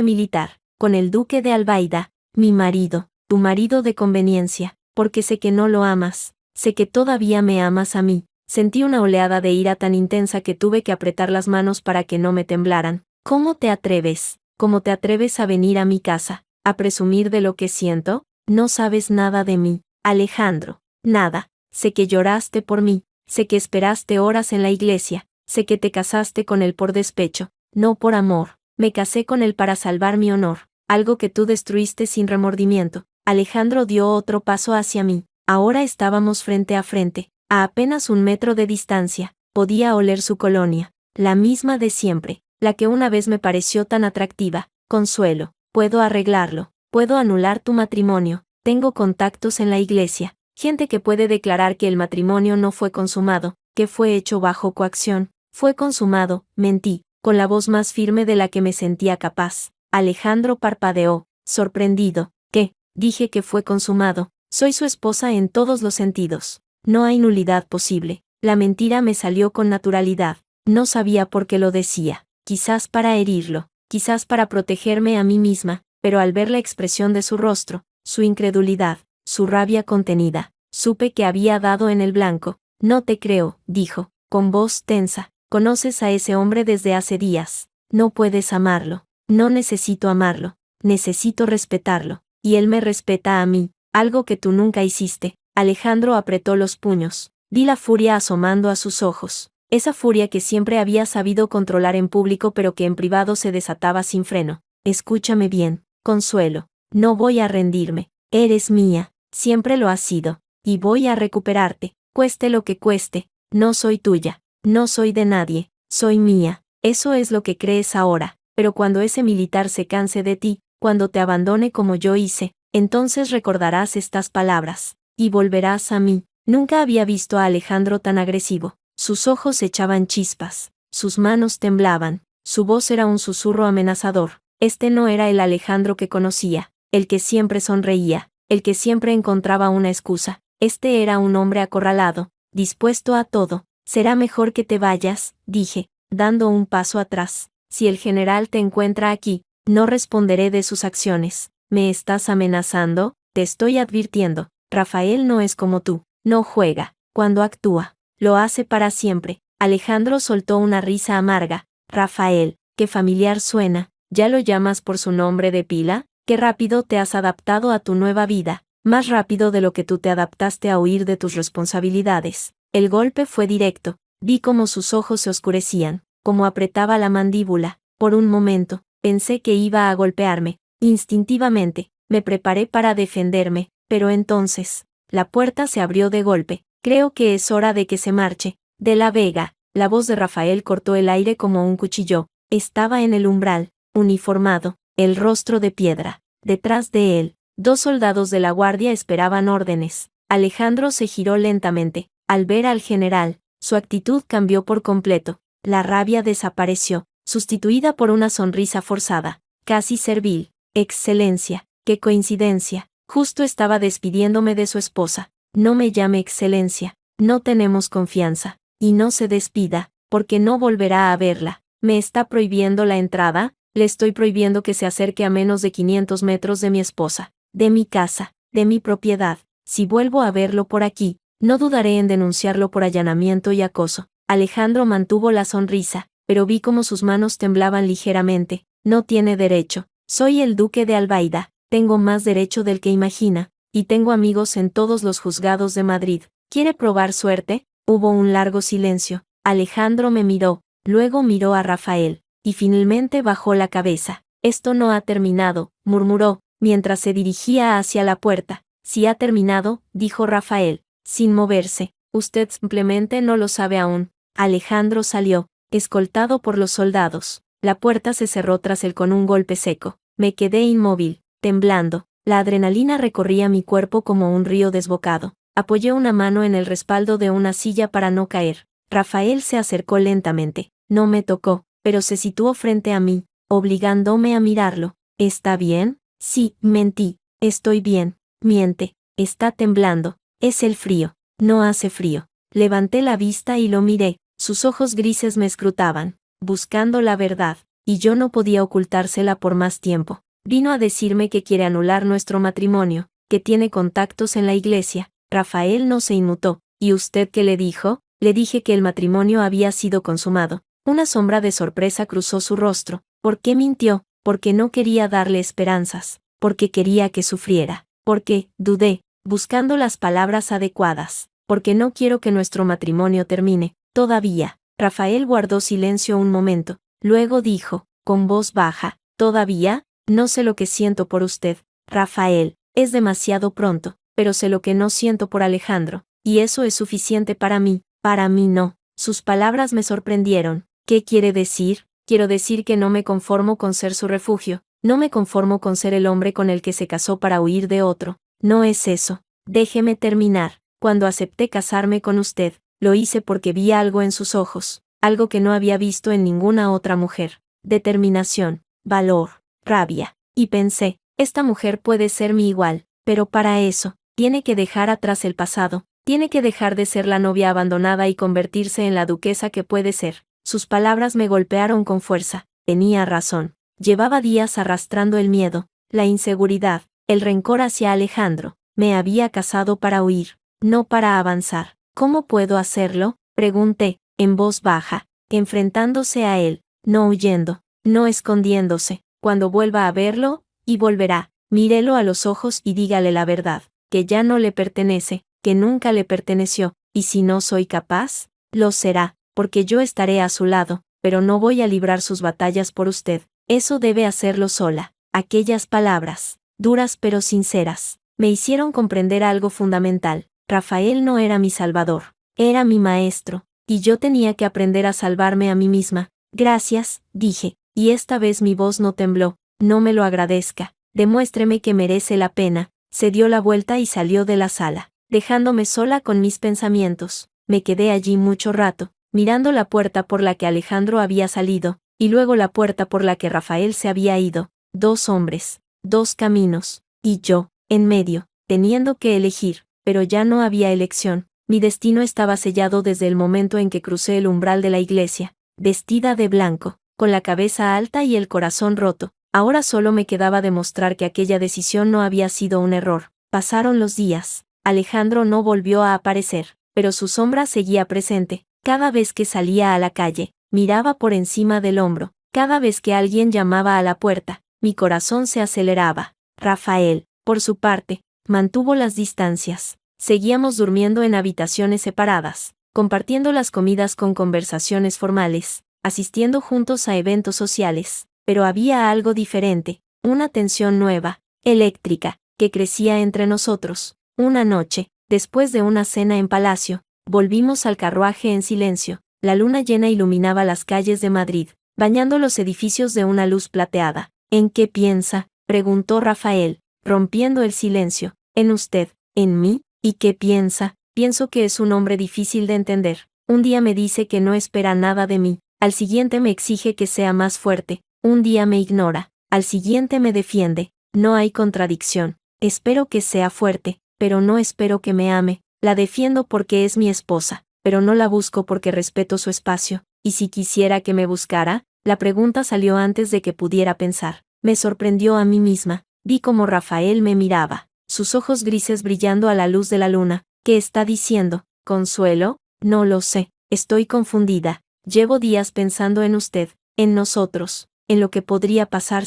militar, con el duque de Albaida, mi marido. Tu marido de conveniencia, porque sé que no lo amas, sé que todavía me amas a mí. Sentí una oleada de ira tan intensa que tuve que apretar las manos para que no me temblaran. ¿Cómo te atreves? ¿Cómo te atreves a venir a mi casa, a presumir de lo que siento? No sabes nada de mí, Alejandro, nada. Sé que lloraste por mí, sé que esperaste horas en la iglesia, sé que te casaste con él por despecho, no por amor. Me casé con él para salvar mi honor, algo que tú destruiste sin remordimiento. Alejandro dio otro paso hacia mí. Ahora estábamos frente a frente, a apenas 1 metro de distancia. Podía oler su colonia, la misma de siempre, la que una vez me pareció tan atractiva. Consuelo, puedo arreglarlo, puedo anular tu matrimonio. Tengo contactos en la iglesia, gente que puede declarar que el matrimonio no fue consumado, que fue hecho bajo coacción. Fue consumado, mentí, con la voz más firme de la que me sentía capaz. Alejandro parpadeó, sorprendido. ¿Qué? Dije que fue consumado. Soy su esposa en todos los sentidos. No hay nulidad posible. La mentira me salió con naturalidad. No sabía por qué lo decía. Quizás para herirlo, quizás para protegerme a mí misma, pero al ver la expresión de su rostro, su incredulidad, su rabia contenida, Supe que había dado en el blanco. No te creo, dijo, con voz tensa. Conoces a ese hombre desde hace días. No puedes amarlo. No necesito amarlo. Necesito respetarlo. Y él me respeta a mí, algo que tú nunca hiciste. Alejandro apretó los puños. Vi la furia asomando a sus ojos. Esa furia que siempre había sabido controlar en público pero que en privado se desataba sin freno. Escúchame bien, Consuelo. No voy a rendirme. Eres mía. Siempre lo has sido. Y voy a recuperarte, cueste lo que cueste. No soy tuya. No soy de nadie. Soy mía. Eso es lo que crees ahora. Pero cuando ese militar se canse de ti, cuando te abandone como yo hice, entonces recordarás estas palabras. Y volverás a mí. Nunca había visto a Alejandro tan agresivo. Sus ojos echaban chispas. Sus manos temblaban. Su voz era un susurro amenazador. Este no era el Alejandro que conocía, el que siempre sonreía, el que siempre encontraba una excusa. Este era un hombre acorralado, dispuesto a todo. Será mejor que te vayas, dije, dando un paso atrás. Si el general te encuentra aquí, no responderé de sus acciones. ¿Me estás amenazando? Te estoy advirtiendo. Rafael no es como tú. No juega. Cuando actúa, lo hace para siempre. Alejandro soltó una risa amarga. Rafael, qué familiar suena. ¿Ya lo llamas por su nombre de pila? Qué rápido te has adaptado a tu nueva vida. Más rápido de lo que tú te adaptaste a huir de tus responsabilidades. El golpe fue directo. Vi cómo sus ojos se oscurecían, cómo apretaba la mandíbula. Por un momento, pensé que iba a golpearme. Instintivamente, me preparé para defenderme, pero entonces, la puerta se abrió de golpe. Creo que es hora de que se marche. De la Vega. La voz de Rafael cortó el aire como un cuchillo. Estaba en el umbral, uniformado, el rostro de piedra. Detrás de él, 2 soldados de la guardia esperaban órdenes. Alejandro se giró lentamente. Al ver al general, su actitud cambió por completo. La rabia desapareció, sustituida por una sonrisa forzada, casi servil. Excelencia, qué coincidencia. Justo estaba despidiéndome de su esposa. No me llame Excelencia. No tenemos confianza. Y no se despida, porque no volverá a verla. ¿Me está prohibiendo la entrada? Le estoy prohibiendo que se acerque a menos de 500 metros de mi esposa, de mi casa, de mi propiedad. Si vuelvo a verlo por aquí, no dudaré en denunciarlo por allanamiento y acoso. Alejandro mantuvo la sonrisa, pero vi cómo sus manos temblaban ligeramente. No tiene derecho. Soy el duque de Albaida. Tengo más derecho del que imagina, y tengo amigos en todos los juzgados de Madrid. ¿Quiere probar suerte? Hubo un largo silencio. Alejandro me miró, luego miró a Rafael, y finalmente bajó la cabeza. Esto no ha terminado, murmuró, mientras se dirigía hacia la puerta. Si ha terminado, dijo Rafael, sin moverse. Usted simplemente no lo sabe aún. Alejandro salió, escoltado por los soldados. La puerta se cerró tras él con un golpe seco. Me quedé inmóvil, temblando. La adrenalina recorría mi cuerpo como un río desbocado. Apoyé una mano en el respaldo de una silla para no caer. Rafael se acercó lentamente. No me tocó, pero se situó frente a mí, obligándome a mirarlo. ¿Está bien? Sí, mentí. Estoy bien. Miente. Está temblando. Es el frío. No hace frío. Levanté la vista y lo miré. Sus ojos grises me escrutaban, buscando la verdad, y yo no podía ocultársela por más tiempo. Vino a decirme que quiere anular nuestro matrimonio, que tiene contactos en la iglesia. Rafael no se inmutó. ¿Y usted qué le dijo? Le dije que el matrimonio había sido consumado. Una sombra de sorpresa cruzó su rostro. ¿Por qué mintió? Porque no quería darle esperanzas. Porque quería que sufriera. Porque, dudé, buscando las palabras adecuadas. Porque no quiero que nuestro matrimonio termine. Todavía. Rafael guardó silencio un momento. Luego dijo, con voz baja, ¿todavía? No sé lo que siento por usted, Rafael. Es demasiado pronto, pero sé lo que no siento por Alejandro. Y eso es suficiente para mí. Para mí no. Sus palabras me sorprendieron. ¿Qué quiere decir? Quiero decir que no me conformo con ser su refugio. No me conformo con ser el hombre con el que se casó para huir de otro. No es eso. Déjeme terminar. Cuando acepté casarme con usted, lo hice porque vi algo en sus ojos, algo que no había visto en ninguna otra mujer. Determinación, valor, rabia. Y pensé, esta mujer puede ser mi igual, pero para eso, tiene que dejar atrás el pasado, tiene que dejar de ser la novia abandonada y convertirse en la duquesa que puede ser. Sus palabras me golpearon con fuerza. Tenía razón. Llevaba días arrastrando el miedo, la inseguridad, el rencor hacia Alejandro. Me había casado para huir. no para avanzar. ¿Cómo puedo hacerlo?, pregunté, en voz baja, enfrentándose a él, no huyendo, no escondiéndose. Cuando vuelva a verlo, y volverá, mírelo a los ojos y dígale la verdad, que ya no le pertenece, que nunca le perteneció, y si no soy capaz, lo será, porque yo estaré a su lado, pero no voy a librar sus batallas por usted, eso debe hacerlo sola. Aquellas palabras, duras pero sinceras, me hicieron comprender algo fundamental. Rafael no era mi salvador, era mi maestro, y yo tenía que aprender a salvarme a mí misma. Gracias, dije, y esta vez mi voz no tembló. No me lo agradezca, demuéstreme que merece la pena. Se dio la vuelta y salió de la sala, dejándome sola con mis pensamientos. Me quedé allí mucho rato, mirando la puerta por la que Alejandro había salido, y luego la puerta por la que Rafael se había ido. 2 hombres, 2 caminos, y yo, en medio, teniendo que elegir, pero ya no había elección. Mi destino estaba sellado desde el momento en que crucé el umbral de la iglesia, vestida de blanco, con la cabeza alta y el corazón roto. Ahora solo me quedaba demostrar que aquella decisión no había sido un error. Pasaron los días. Alejandro no volvió a aparecer, pero su sombra seguía presente. Cada vez que salía a la calle, miraba por encima del hombro. Cada vez que alguien llamaba a la puerta, mi corazón se aceleraba. Rafael, por su parte, mantuvo las distancias. Seguíamos durmiendo en habitaciones separadas, compartiendo las comidas con conversaciones formales, asistiendo juntos a eventos sociales, pero había algo diferente, una tensión nueva, eléctrica, que crecía entre nosotros. Una noche, después de una cena en palacio, volvimos al carruaje en silencio. La luna llena iluminaba las calles de Madrid, bañando los edificios de una luz plateada. ¿En qué piensa?, preguntó Rafael, rompiendo el silencio. En usted, en mí. ¿Y qué piensa? Pienso que es un hombre difícil de entender. Un día me dice que no espera nada de mí, al siguiente me exige que sea más fuerte, un día me ignora, al siguiente me defiende. No hay contradicción. Espero que sea fuerte, pero no espero que me ame. La defiendo porque es mi esposa, pero no la busco porque respeto su espacio. ¿Y si quisiera que me buscara? La pregunta salió antes de que pudiera pensar. Me sorprendió a mí misma. Vi cómo Rafael me miraba, sus ojos grises brillando a la luz de la luna. ¿Qué está diciendo? ¿Consuelo? No lo sé. Estoy confundida. Llevo días pensando en usted, en nosotros, en lo que podría pasar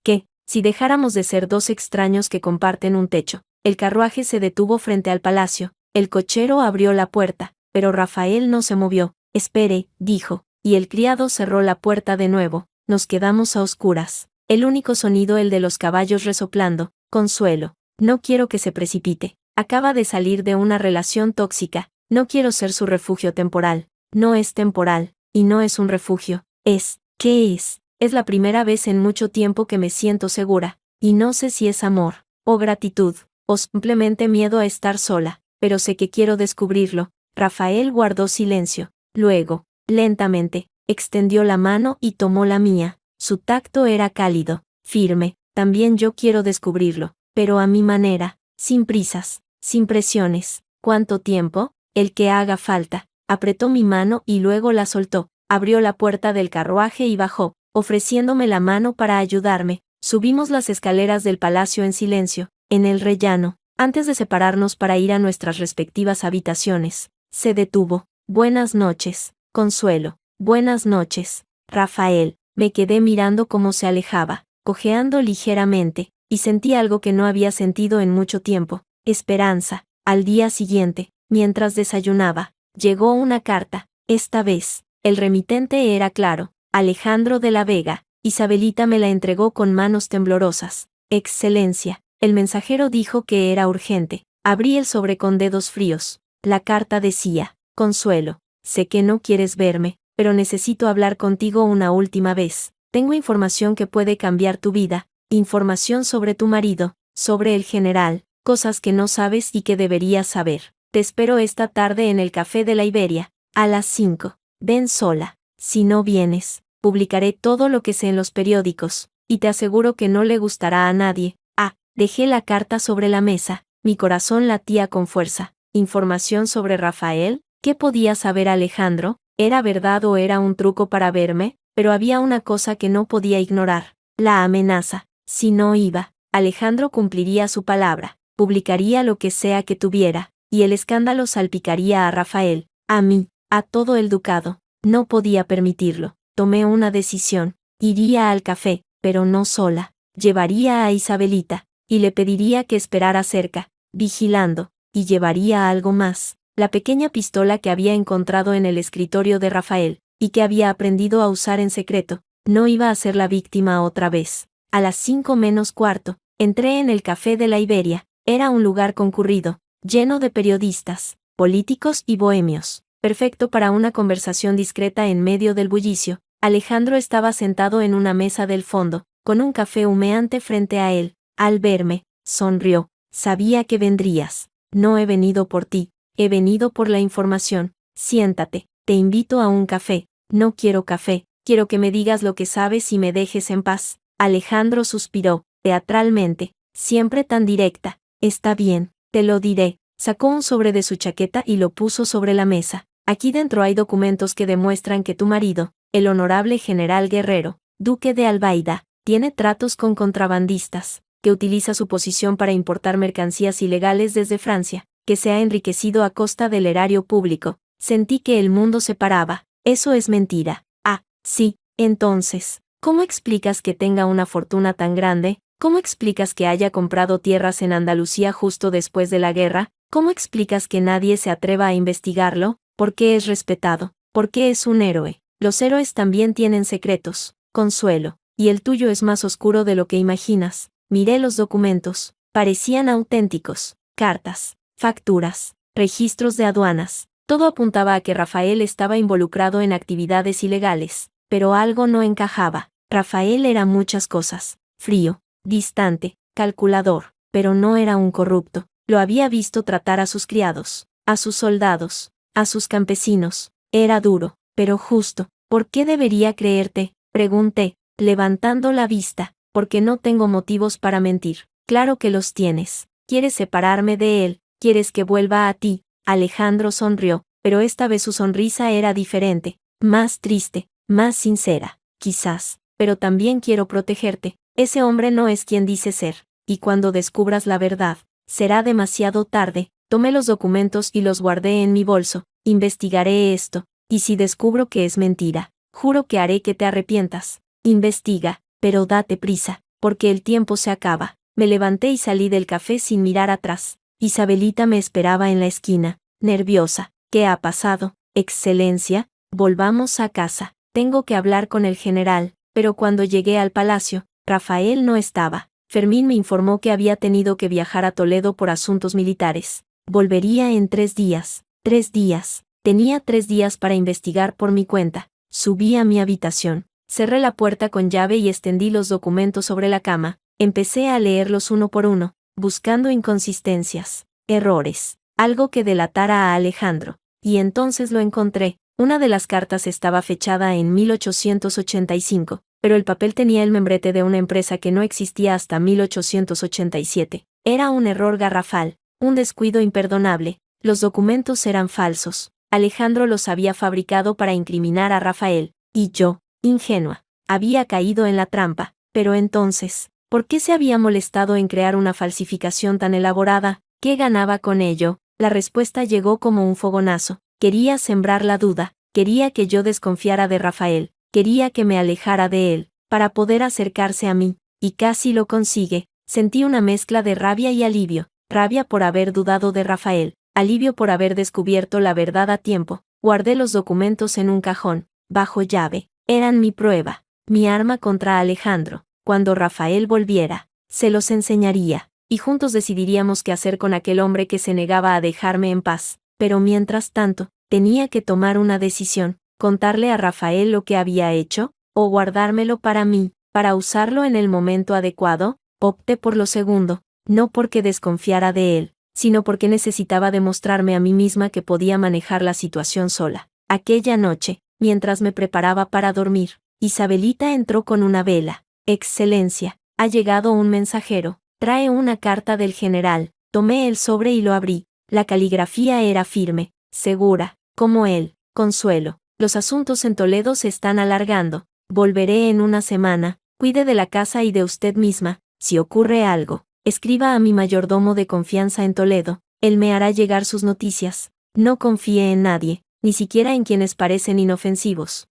¿qué? Si dejáramos de ser 2 extraños que comparten un techo. El carruaje se detuvo frente al palacio. El cochero abrió la puerta, pero Rafael no se movió. Espere, dijo, y el criado cerró la puerta de nuevo. Nos quedamos a oscuras. El único sonido el de los caballos resoplando. Consuelo, no quiero que se precipite. Acaba de salir de una relación tóxica. No quiero ser su refugio temporal. No es temporal, y no es un refugio. ¿Qué es? Es la primera vez en mucho tiempo que me siento segura, y no sé si es amor, o gratitud, o simplemente miedo a estar sola, pero sé que quiero descubrirlo. Rafael guardó silencio. Luego, lentamente, extendió la mano y tomó la mía. Su tacto era cálido, firme. También yo quiero descubrirlo, pero a mi manera, sin prisas, sin presiones. ¿Cuánto tiempo? El que haga falta. Apretó mi mano y luego la soltó. Abrió la puerta del carruaje y bajó, ofreciéndome la mano para ayudarme. Subimos las escaleras del palacio en silencio, en el rellano, antes de separarnos para ir a nuestras respectivas habitaciones. Se detuvo. Buenas noches, Consuelo. Buenas noches, Rafael. Me quedé mirando cómo se alejaba, cojeando ligeramente, y sentí algo que no había sentido en mucho tiempo, esperanza. Al día siguiente, mientras desayunaba, llegó una carta. Esta vez, el remitente era claro, Alejandro de la Vega. Isabelita me la entregó con manos temblorosas. Excelencia, el mensajero dijo que era urgente. Abrí el sobre con dedos fríos. La carta decía: Consuelo, sé que no quieres verme, pero necesito hablar contigo una última vez. Tengo información que puede cambiar tu vida, información sobre tu marido, sobre el general, cosas que no sabes y que deberías saber. Te espero esta tarde en el Café de la Iberia, a las 5. Ven sola. Si no vienes, publicaré todo lo que sé en los periódicos, y te aseguro que no le gustará a nadie. Dejé la carta sobre la mesa, mi corazón latía con fuerza. ¿Información sobre Rafael? ¿Qué podía saber Alejandro? ¿Era verdad o era un truco para verme? Pero había una cosa que no podía ignorar: la amenaza. Si no iba, Alejandro cumpliría su palabra, publicaría lo que sea que tuviera. y el escándalo salpicaría a Rafael, a mí, a todo el ducado. No podía permitirlo. Tomé una decisión. Iría al café, pero no sola. Llevaría a Isabelita, y le pediría que esperara cerca, vigilando, y llevaría algo más, la pequeña pistola que había encontrado en el escritorio de Rafael, y que había aprendido a usar en secreto. No iba a ser la víctima otra vez. A las 5:45, entré en el café de la Iberia. Era un lugar concurrido, lleno de periodistas, políticos y bohemios, perfecto para una conversación discreta en medio del bullicio. Alejandro estaba sentado en una mesa del fondo, con un café humeante frente a él. Al verme, sonrió. Sabía que vendrías. No he venido por ti, he venido por la información. Siéntate, te invito a un café. No quiero café, quiero que me digas lo que sabes y me dejes en paz. Alejandro suspiró, teatralmente, siempre tan directa. Está bien, te lo diré. Sacó un sobre de su chaqueta y lo puso sobre la mesa. Aquí dentro hay documentos que demuestran que tu marido, el honorable general Guerrero, duque de Albaida, tiene tratos con contrabandistas, que utiliza su posición para importar mercancías ilegales desde Francia, que se ha enriquecido a costa del erario público. Sentí que el mundo se paraba. Eso es mentira. Ah, sí, entonces, ¿cómo explicas que tenga una fortuna tan grande? ¿Cómo explicas que haya comprado tierras en Andalucía justo después de la guerra? ¿Cómo explicas que nadie se atreva a investigarlo? ¿Por qué es respetado? ¿Por qué es un héroe? Los héroes también tienen secretos, Consuelo, y el tuyo es más oscuro de lo que imaginas. Miré los documentos, parecían auténticos, cartas, facturas, registros de aduanas. Todo apuntaba a que Rafael estaba involucrado en actividades ilegales, pero algo no encajaba. Rafael era muchas cosas: frío, distante, calculador, pero no era un corrupto. Lo había visto tratar a sus criados, a sus soldados, a sus campesinos. Era duro, pero justo. ¿Por qué debería creerte?, pregunté, levantando la vista. Porque no tengo motivos para mentir. Claro que los tienes. Quieres separarme de él, quieres que vuelva a ti. Alejandro sonrió, pero esta vez su sonrisa era diferente, más triste, más sincera, quizás, pero también quiero protegerte. Ese hombre no es quien dice ser, y cuando descubras la verdad, será demasiado tarde. Tomé los documentos y los guardé en mi bolso. Investigaré esto, y si descubro que es mentira, juro que haré que te arrepientas. Investiga, pero date prisa, porque el tiempo se acaba. Me levanté y salí del café sin mirar atrás. Isabelita me esperaba en la esquina, nerviosa. ¿Qué ha pasado, Excelencia? Volvamos a casa. Tengo que hablar con el general. Pero cuando llegué al palacio, Rafael no estaba. Fermín me informó que había tenido que viajar a Toledo por asuntos militares. Volvería en 3 días. 3 días. Tenía 3 días para investigar por mi cuenta. Subí a mi habitación. Cerré la puerta con llave y extendí los documentos sobre la cama. Empecé a leerlos uno por uno, buscando inconsistencias, errores, algo que delatara a Alejandro. Y entonces lo encontré. Una de las cartas estaba fechada en 1885, pero el papel tenía el membrete de una empresa que no existía hasta 1887. Era un error garrafal, un descuido imperdonable. Los documentos eran falsos. Alejandro los había fabricado para incriminar a Rafael, y yo, ingenua, había caído en la trampa. Pero entonces, ¿por qué se había molestado en crear una falsificación tan elaborada? ¿Qué ganaba con ello? La respuesta llegó como un fogonazo. Quería sembrar la duda, quería que yo desconfiara de Rafael, quería que me alejara de él, para poder acercarse a mí, y casi lo consigue. Sentí una mezcla de rabia y alivio, rabia por haber dudado de Rafael, alivio por haber descubierto la verdad a tiempo. Guardé los documentos en un cajón, bajo llave. Eran mi prueba, mi arma contra Alejandro. Cuando Rafael volviera, se los enseñaría, y juntos decidiríamos qué hacer con aquel hombre que se negaba a dejarme en paz. Pero mientras tanto, tenía que tomar una decisión: contarle a Rafael lo que había hecho, o guardármelo para mí, para usarlo en el momento adecuado. Opté por lo segundo, no porque desconfiara de él, sino porque necesitaba demostrarme a mí misma que podía manejar la situación sola. Aquella noche, mientras me preparaba para dormir, Isabelita entró con una vela. Excelencia, ha llegado un mensajero, trae una carta del general. Tomé el sobre y lo abrí. La caligrafía era firme, segura, como él. Consuelo, los asuntos en Toledo se están alargando. Volveré en una semana. Cuide de la casa y de usted misma. Si ocurre algo, escriba a mi mayordomo de confianza en Toledo. Él me hará llegar sus noticias. No confíe en nadie, ni siquiera en quienes parecen inofensivos.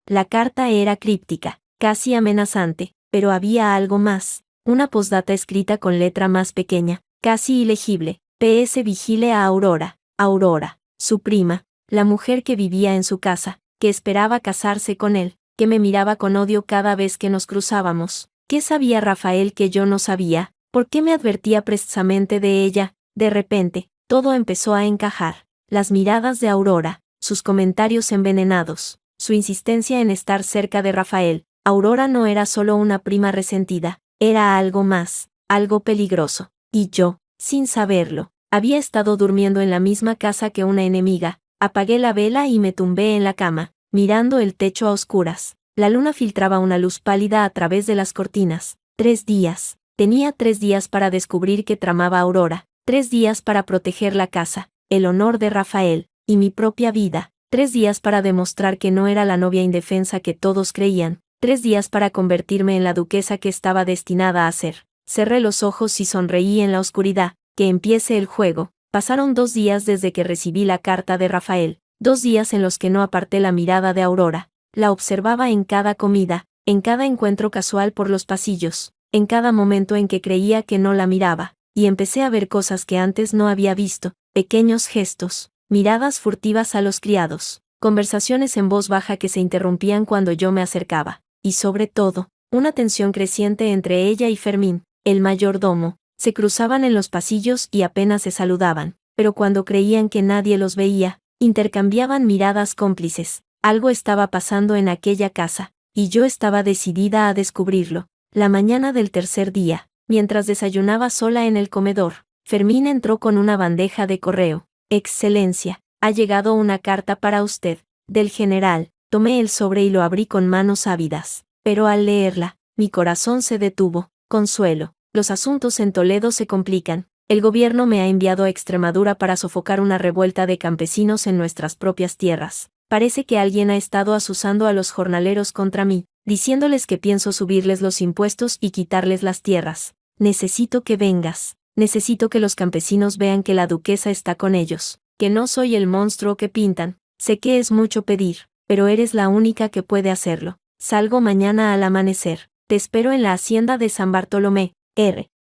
La carta era críptica, casi amenazante, pero había algo más. Una postdata escrita con letra más pequeña, casi ilegible. PS vigile a Aurora. Aurora, su prima, la mujer que vivía en su casa, que esperaba casarse con él, que me miraba con odio cada vez que nos cruzábamos. ¿Qué sabía Rafael que yo no sabía? ¿Por qué me advertía precisamente de ella? De repente, todo empezó a encajar. Las miradas de Aurora, sus comentarios envenenados, su insistencia en estar cerca de Rafael. Aurora no era solo una prima resentida, era algo más, algo peligroso. Y yo, sin saberlo, había estado durmiendo en la misma casa que una enemiga. Apagué la vela y me tumbé en la cama, mirando el techo a oscuras. La luna filtraba una luz pálida a través de las cortinas. 3 días. Tenía 3 días para descubrir qué tramaba Aurora. 3 días para proteger la casa, el honor de Rafael, y mi propia vida. 3 días para demostrar que no era la novia indefensa que todos creían. 3 días para convertirme en la duquesa que estaba destinada a ser. Cerré los ojos y sonreí en la oscuridad. Que empiece el juego. Pasaron 2 días desde que recibí la carta de Rafael. 2 días en los que no aparté la mirada de Aurora. La observaba en cada comida, en cada encuentro casual por los pasillos, en cada momento en que creía que no la miraba, y empecé a ver cosas que antes no había visto, pequeños gestos, miradas furtivas a los criados, conversaciones en voz baja que se interrumpían cuando yo me acercaba, y sobre todo, una tensión creciente entre ella y Fermín, el mayordomo. Se cruzaban en los pasillos y apenas se saludaban, pero cuando creían que nadie los veía, intercambiaban miradas cómplices. Algo estaba pasando en aquella casa, y yo estaba decidida a descubrirlo. La mañana del tercer día, mientras desayunaba sola en el comedor, Fermín entró con una bandeja de correo. Excelencia, ha llegado una carta para usted, del general. Tomé el sobre y lo abrí con manos ávidas, pero al leerla, mi corazón se detuvo. Consuelo. Los asuntos en Toledo se complican. El gobierno me ha enviado a Extremadura para sofocar una revuelta de campesinos en nuestras propias tierras. Parece que alguien ha estado azuzando a los jornaleros contra mí, diciéndoles que pienso subirles los impuestos y quitarles las tierras. Necesito que vengas. Necesito que los campesinos vean que la duquesa está con ellos, que no soy el monstruo que pintan. Sé que es mucho pedir, pero eres la única que puede hacerlo. Salgo mañana al amanecer. Te espero en la hacienda de San Bartolomé.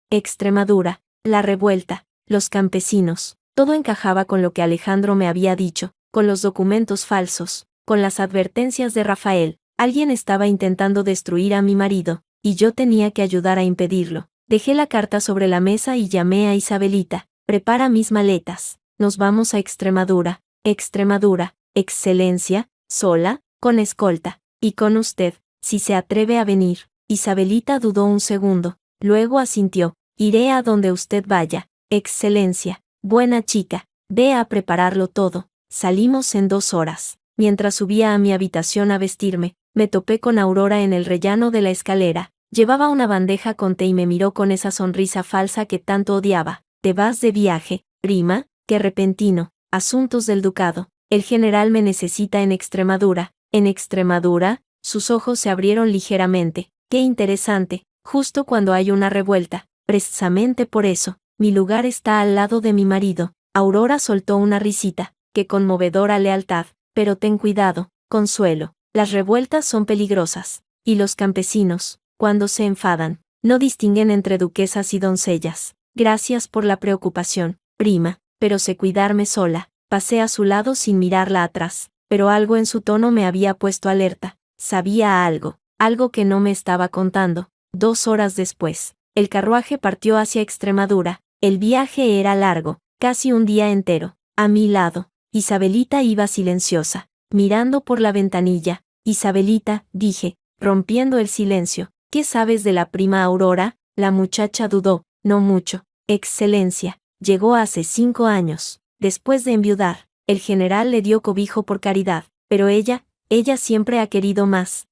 Extremadura, la revuelta, los campesinos, todo encajaba con lo que Alejandro me había dicho, con los documentos falsos, con las advertencias de Rafael. Alguien estaba intentando destruir a mi marido, y yo tenía que ayudar a impedirlo. Dejé la carta sobre la mesa y llamé a Isabelita. Prepara mis maletas, nos vamos a Extremadura. Extremadura, excelencia, sola, con escolta, y con usted, si se atreve a venir. Isabelita dudó un segundo. Luego asintió. Iré a donde usted vaya, excelencia. Buena chica, ve a prepararlo todo. Salimos en 2 horas. Mientras subía a mi habitación a vestirme, me topé con Aurora en el rellano de la escalera. Llevaba una bandeja con té y me miró con esa sonrisa falsa que tanto odiaba. ¿Te vas de viaje, prima? Qué repentino. Asuntos del ducado. El general me necesita en Extremadura. ¿En Extremadura? Sus ojos se abrieron ligeramente. Qué interesante. Justo cuando hay una revuelta. Precisamente por eso, mi lugar está al lado de mi marido. Aurora soltó una risita. Qué conmovedora lealtad. Pero ten cuidado, Consuelo. Las revueltas son peligrosas. Y los campesinos, cuando se enfadan, no distinguen entre duquesas y doncellas. Gracias por la preocupación, prima, pero sé cuidarme sola. Pasé a su lado sin mirarla atrás, pero algo en su tono me había puesto alerta. Sabía algo, algo que no me estaba contando. 2 horas después, el carruaje partió hacia Extremadura. El viaje era largo, casi un día entero. A mi lado, Isabelita iba silenciosa, mirando por la ventanilla. Isabelita, dije, rompiendo el silencio, ¿qué sabes de la prima Aurora? La muchacha dudó. No mucho, excelencia. Llegó hace 5 años, después de enviudar. El general le dio cobijo por caridad, pero ella siempre ha querido más.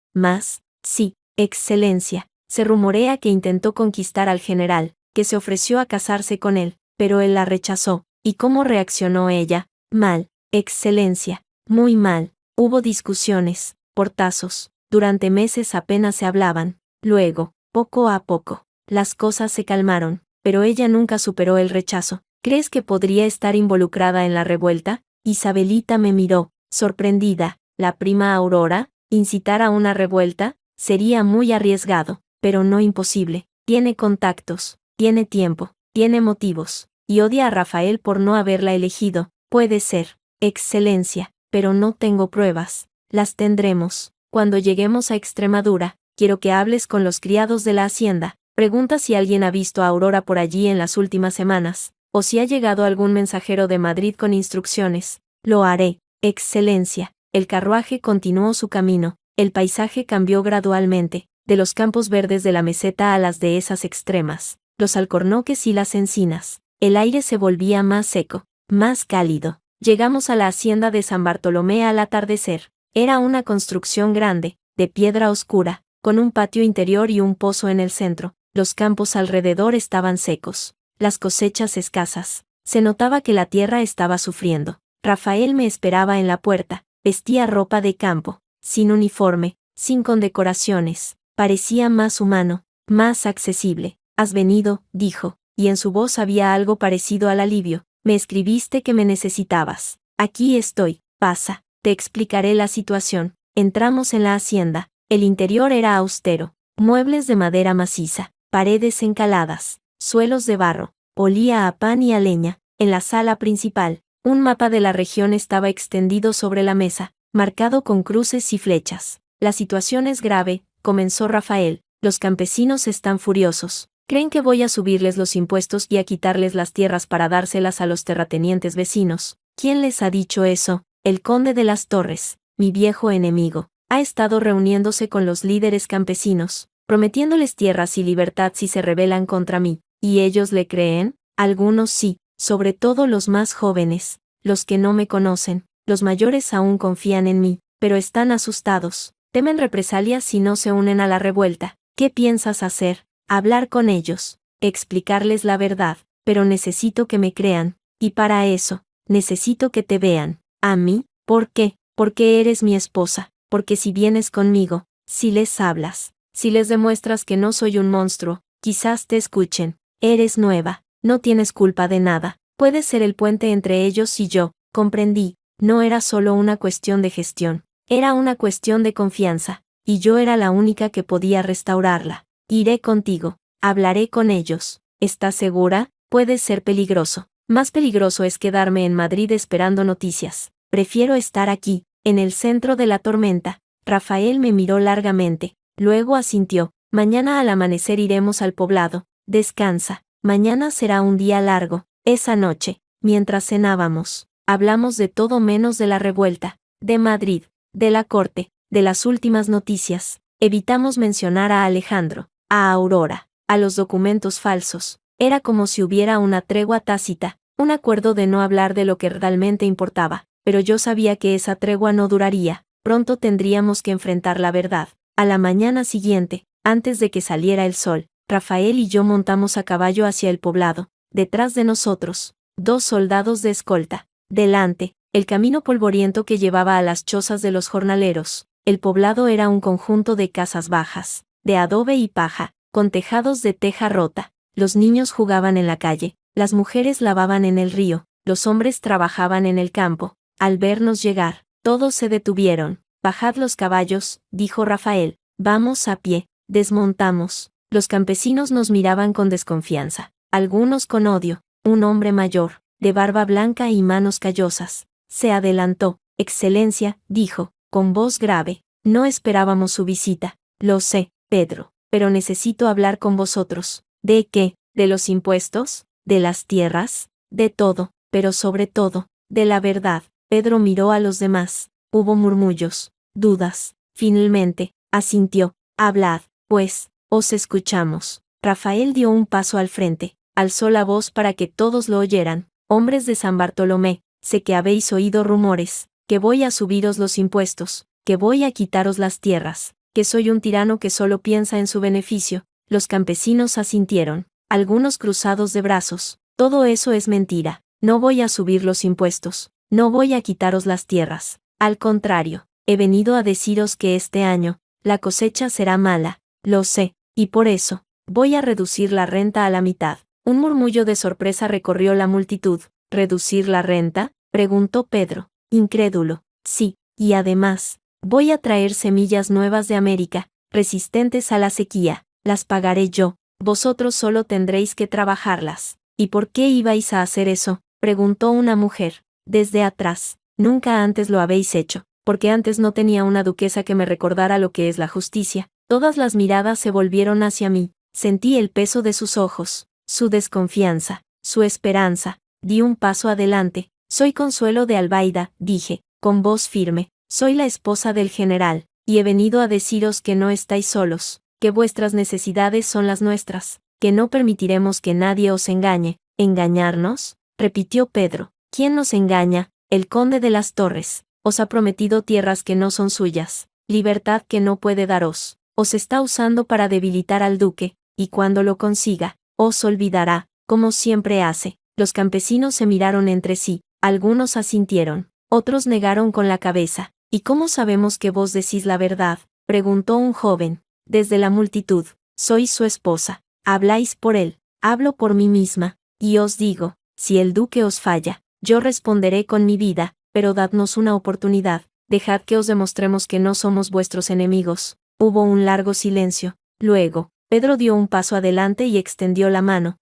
Sí, excelencia. Se rumorea que intentó conquistar al general, que se ofreció a casarse con él, pero él la rechazó. ¿Y cómo reaccionó ella? Mal, excelencia, muy mal. Hubo discusiones, portazos. Durante meses apenas se hablaban. Luego, poco a poco, las cosas se calmaron, pero ella nunca superó el rechazo. ¿Crees que podría estar involucrada en la revuelta? Isabelita me miró, sorprendida. ¿La prima Aurora? ¿Incitar a una revuelta? Sería muy arriesgado, pero no imposible. Tiene contactos, tiene tiempo, tiene motivos, y odia a Rafael por no haberla elegido. Puede ser, Excelencia, pero no tengo pruebas. Las tendremos. Cuando lleguemos a Extremadura, quiero que hables con los criados de la hacienda. Pregunta si alguien ha visto a Aurora por allí en las últimas semanas, o si ha llegado algún mensajero de Madrid con instrucciones. Lo haré, Excelencia. El carruaje continuó su camino. El paisaje cambió gradualmente, de los campos verdes de la meseta a las dehesas extremas, los alcornoques y las encinas. El aire se volvía más seco, más cálido. Llegamos a la hacienda de San Bartolomé al atardecer. Era una construcción grande, de piedra oscura, con un patio interior y un pozo en el centro. Los campos alrededor estaban secos, las cosechas escasas. Se notaba que la tierra estaba sufriendo. Rafael me esperaba en la puerta. Vestía ropa de campo, sin uniforme, sin condecoraciones. Parecía más humano, más accesible. «Has venido», dijo, y en su voz había algo parecido al alivio. «Me escribiste que me necesitabas. Aquí estoy, pasa, te explicaré la situación». Entramos en la hacienda. El interior era austero. Muebles de madera maciza, paredes encaladas, suelos de barro. Olía a pan y a leña. En la sala principal, un mapa de la región estaba extendido sobre la mesa, marcado con cruces y flechas. «La situación es grave», comenzó Rafael. «Los campesinos están furiosos. Creen que voy a subirles los impuestos y a quitarles las tierras para dárselas a los terratenientes vecinos». «¿Quién les ha dicho eso?» «El conde de las Torres, mi viejo enemigo. Ha estado reuniéndose con los líderes campesinos, prometiéndoles tierras y libertad si se rebelan contra mí. ¿Y ellos le creen?» «Algunos sí, sobre todo los más jóvenes, los que no me conocen. Los mayores aún confían en mí, pero están asustados. Temen represalias si no se unen a la revuelta». «¿Qué piensas hacer?» «Hablar con ellos, explicarles la verdad, pero necesito que me crean, y para eso, necesito que te vean». «¿A mí? ¿Por qué?» «Porque eres mi esposa, porque si vienes conmigo, si les hablas, si les demuestras que no soy un monstruo, quizás te escuchen. Eres nueva, no tienes culpa de nada, puedes ser el puente entre ellos y yo». Comprendí, no era solo una cuestión de gestión, era una cuestión de confianza, y yo era la única que podía restaurarla. «Iré contigo, hablaré con ellos». «¿Estás segura?» «Puede ser peligroso. Más peligroso es quedarme en Madrid esperando noticias. Prefiero estar aquí, en el centro de la tormenta». Rafael me miró largamente, luego asintió. «Mañana al amanecer iremos al poblado. Descansa. Mañana será un día largo». Esa noche, mientras cenábamos, hablamos de todo menos de la revuelta, de Madrid, de la corte, de las últimas noticias. Evitamos mencionar a Alejandro, a Aurora, a los documentos falsos. Era como si hubiera una tregua tácita, un acuerdo de no hablar de lo que realmente importaba, pero yo sabía que esa tregua no duraría. Pronto tendríamos que enfrentar la verdad. A la mañana siguiente, antes de que saliera el sol, Rafael y yo montamos a caballo hacia el poblado. Detrás de nosotros, 2 soldados de escolta. Delante, el camino polvoriento que llevaba a las chozas de los jornaleros. El poblado era un conjunto de casas bajas, de adobe y paja, con tejados de teja rota. Los niños jugaban en la calle, las mujeres lavaban en el río, los hombres trabajaban en el campo. Al vernos llegar, todos se detuvieron. «Bajad los caballos», dijo Rafael. «Vamos a pie». Desmontamos. Los campesinos nos miraban con desconfianza, algunos con odio. Un hombre mayor, de barba blanca y manos callosas, se adelantó. «Excelencia», dijo, con voz grave. «No esperábamos su visita». «Lo sé, Pedro, pero necesito hablar con vosotros». «¿De qué? ¿De los impuestos? ¿De las tierras?» «De todo, pero sobre todo, de la verdad». Pedro miró a los demás. Hubo murmullos, dudas. Finalmente, asintió. «Hablad, pues, os escuchamos». Rafael dio un paso al frente, alzó la voz para que todos lo oyeran. «Hombres de San Bartolomé, sé que habéis oído rumores, que voy a subiros los impuestos, que voy a quitaros las tierras, que soy un tirano que solo piensa en su beneficio». Los campesinos asintieron, algunos cruzados de brazos. «Todo eso es mentira. No voy a subir los impuestos, no voy a quitaros las tierras. Al contrario, he venido a deciros que este año, la cosecha será mala, lo sé, y por eso, voy a reducir la renta a la mitad». Un murmullo de sorpresa recorrió la multitud. ¿Reducir la renta?, preguntó Pedro, incrédulo. Sí, y además, voy a traer semillas nuevas de América, resistentes a la sequía. Las pagaré yo, vosotros solo tendréis que trabajarlas. ¿Y por qué ibais a hacer eso?, preguntó una mujer. Desde atrás. Nunca antes lo habéis hecho, porque antes no tenía una duquesa que me recordara lo que es la justicia. Todas las miradas se volvieron hacia mí. Sentí el peso de sus ojos, su desconfianza, su esperanza. Di un paso adelante. Soy Consuelo de Albaida, dije, con voz firme. Soy la esposa del general, y he venido a deciros que no estáis solos, que vuestras necesidades son las nuestras, que no permitiremos que nadie os engañe. ¿Engañarnos?, repitió Pedro. ¿Quién nos engaña? El conde de las Torres. Os ha prometido tierras que no son suyas, libertad que no puede daros. Os está usando para debilitar al duque, y cuando lo consiga, os olvidará, como siempre hace. Los campesinos se miraron entre sí, algunos asintieron, otros negaron con la cabeza. ¿Y cómo sabemos que vos decís la verdad?, preguntó un joven. Desde la multitud. Sois su esposa. Habláis por él, hablo por mí misma, y os digo, si el duque os falla, yo responderé con mi vida, pero dadnos una oportunidad, dejad que os demostremos que no somos vuestros enemigos. Hubo un largo silencio. Luego, Pedro dio un paso adelante y extendió la mano.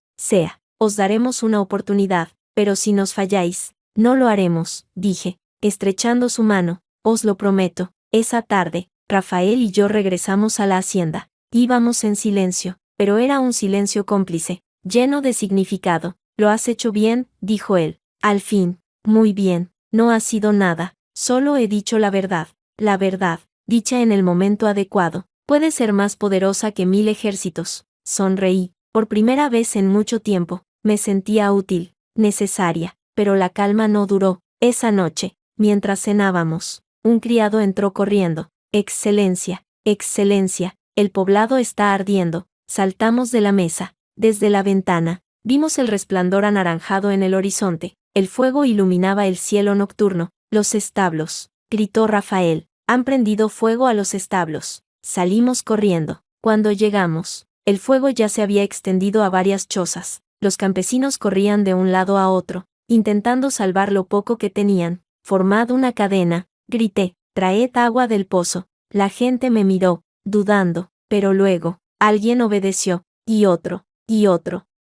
Os daremos una oportunidad, pero si nos falláis, no lo haremos, dije, estrechando su mano. Os lo prometo. Esa tarde, Rafael y yo regresamos a la hacienda. Íbamos en silencio, pero era un silencio cómplice, lleno de significado. Lo has hecho bien, dijo él. Al fin. Muy bien. No ha sido nada. Solo he dicho la verdad. La verdad, dicha en el momento adecuado, puede ser más poderosa que 1000 ejércitos. Sonreí. Por primera vez en mucho tiempo, me sentía útil, necesaria, pero la calma no duró. Esa noche, mientras cenábamos, un criado entró corriendo. Excelencia, excelencia, el poblado está ardiendo. Saltamos de la mesa. Desde la ventana, vimos el resplandor anaranjado en el horizonte. El fuego iluminaba el cielo nocturno. Los establos, gritó Rafael. Han prendido fuego a los establos. Salimos corriendo. Cuando llegamos, el fuego ya se había extendido a varias chozas. Los campesinos corrían de un lado a otro, intentando salvar lo poco que tenían. Formad una cadena, grité, traed agua del pozo. La gente me miró, dudando, pero luego, alguien obedeció, y otro,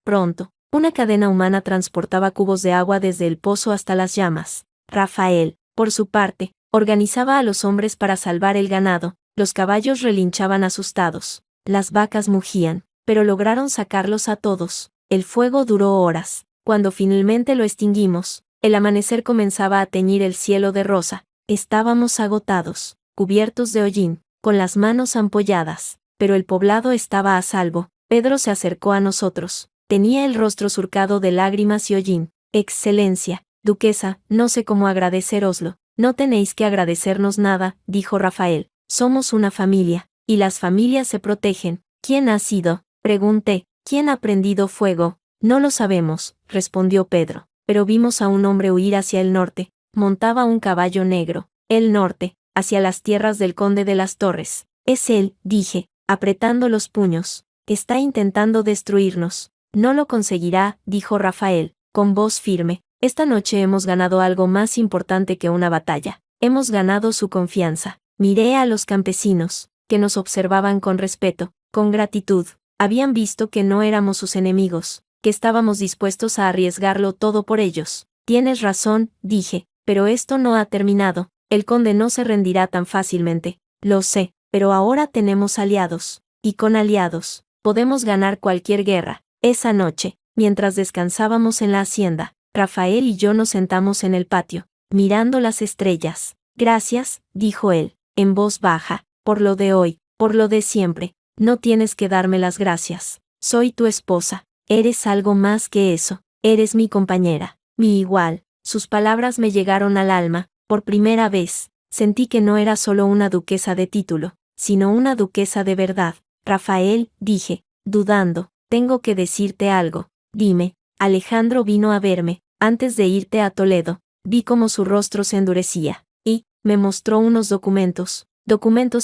pronto. Una cadena humana transportaba cubos de agua desde el pozo hasta las llamas. Rafael, por su parte, organizaba a los hombres para salvar el ganado. Los caballos relinchaban asustados. Las vacas mugían, pero lograron sacarlos a todos. El fuego duró horas. Cuando finalmente lo extinguimos, el amanecer comenzaba a teñir el cielo de rosa. Estábamos agotados, cubiertos de hollín, con las manos ampolladas, pero el poblado estaba a salvo. Pedro se acercó a nosotros. Tenía el rostro surcado de lágrimas y hollín. Excelencia, duquesa, no sé cómo agradecéroslo. No tenéis que agradecernos nada, dijo Rafael. Somos una familia, y las familias se protegen. ¿Quién ha sido?, pregunté. ¿Quién ha prendido fuego? No lo sabemos, respondió Pedro, pero vimos a un hombre huir hacia el norte. Montaba un caballo negro. El norte, hacia las tierras del conde de las Torres. Es él, dije, apretando los puños. Está intentando destruirnos. No lo conseguirá, dijo Rafael, con voz firme. Esta noche hemos ganado algo más importante que una batalla. Hemos ganado su confianza. Miré a los campesinos, que nos observaban con respeto, con gratitud. Habían visto que no éramos sus enemigos, que estábamos dispuestos a arriesgarlo todo por ellos. Tienes razón, dije, pero esto no ha terminado. El conde no se rendirá tan fácilmente. Lo sé, pero ahora tenemos aliados, y con aliados, podemos ganar cualquier guerra. Esa noche, mientras descansábamos en la hacienda, Rafael y yo nos sentamos en el patio, mirando las estrellas. Gracias, dijo él, en voz baja, por lo de hoy, por lo de siempre. No tienes que darme las gracias. Soy tu esposa. Eres algo más que eso. Eres mi compañera, mi igual. Sus palabras me llegaron al alma. Por primera vez, sentí que no era solo una duquesa de título, sino una duquesa de verdad. Rafael, dije, dudando, tengo que decirte algo. Dime. Alejandro vino a verme, antes de irte a Toledo. Vi cómo su rostro se endurecía, y me mostró unos documentos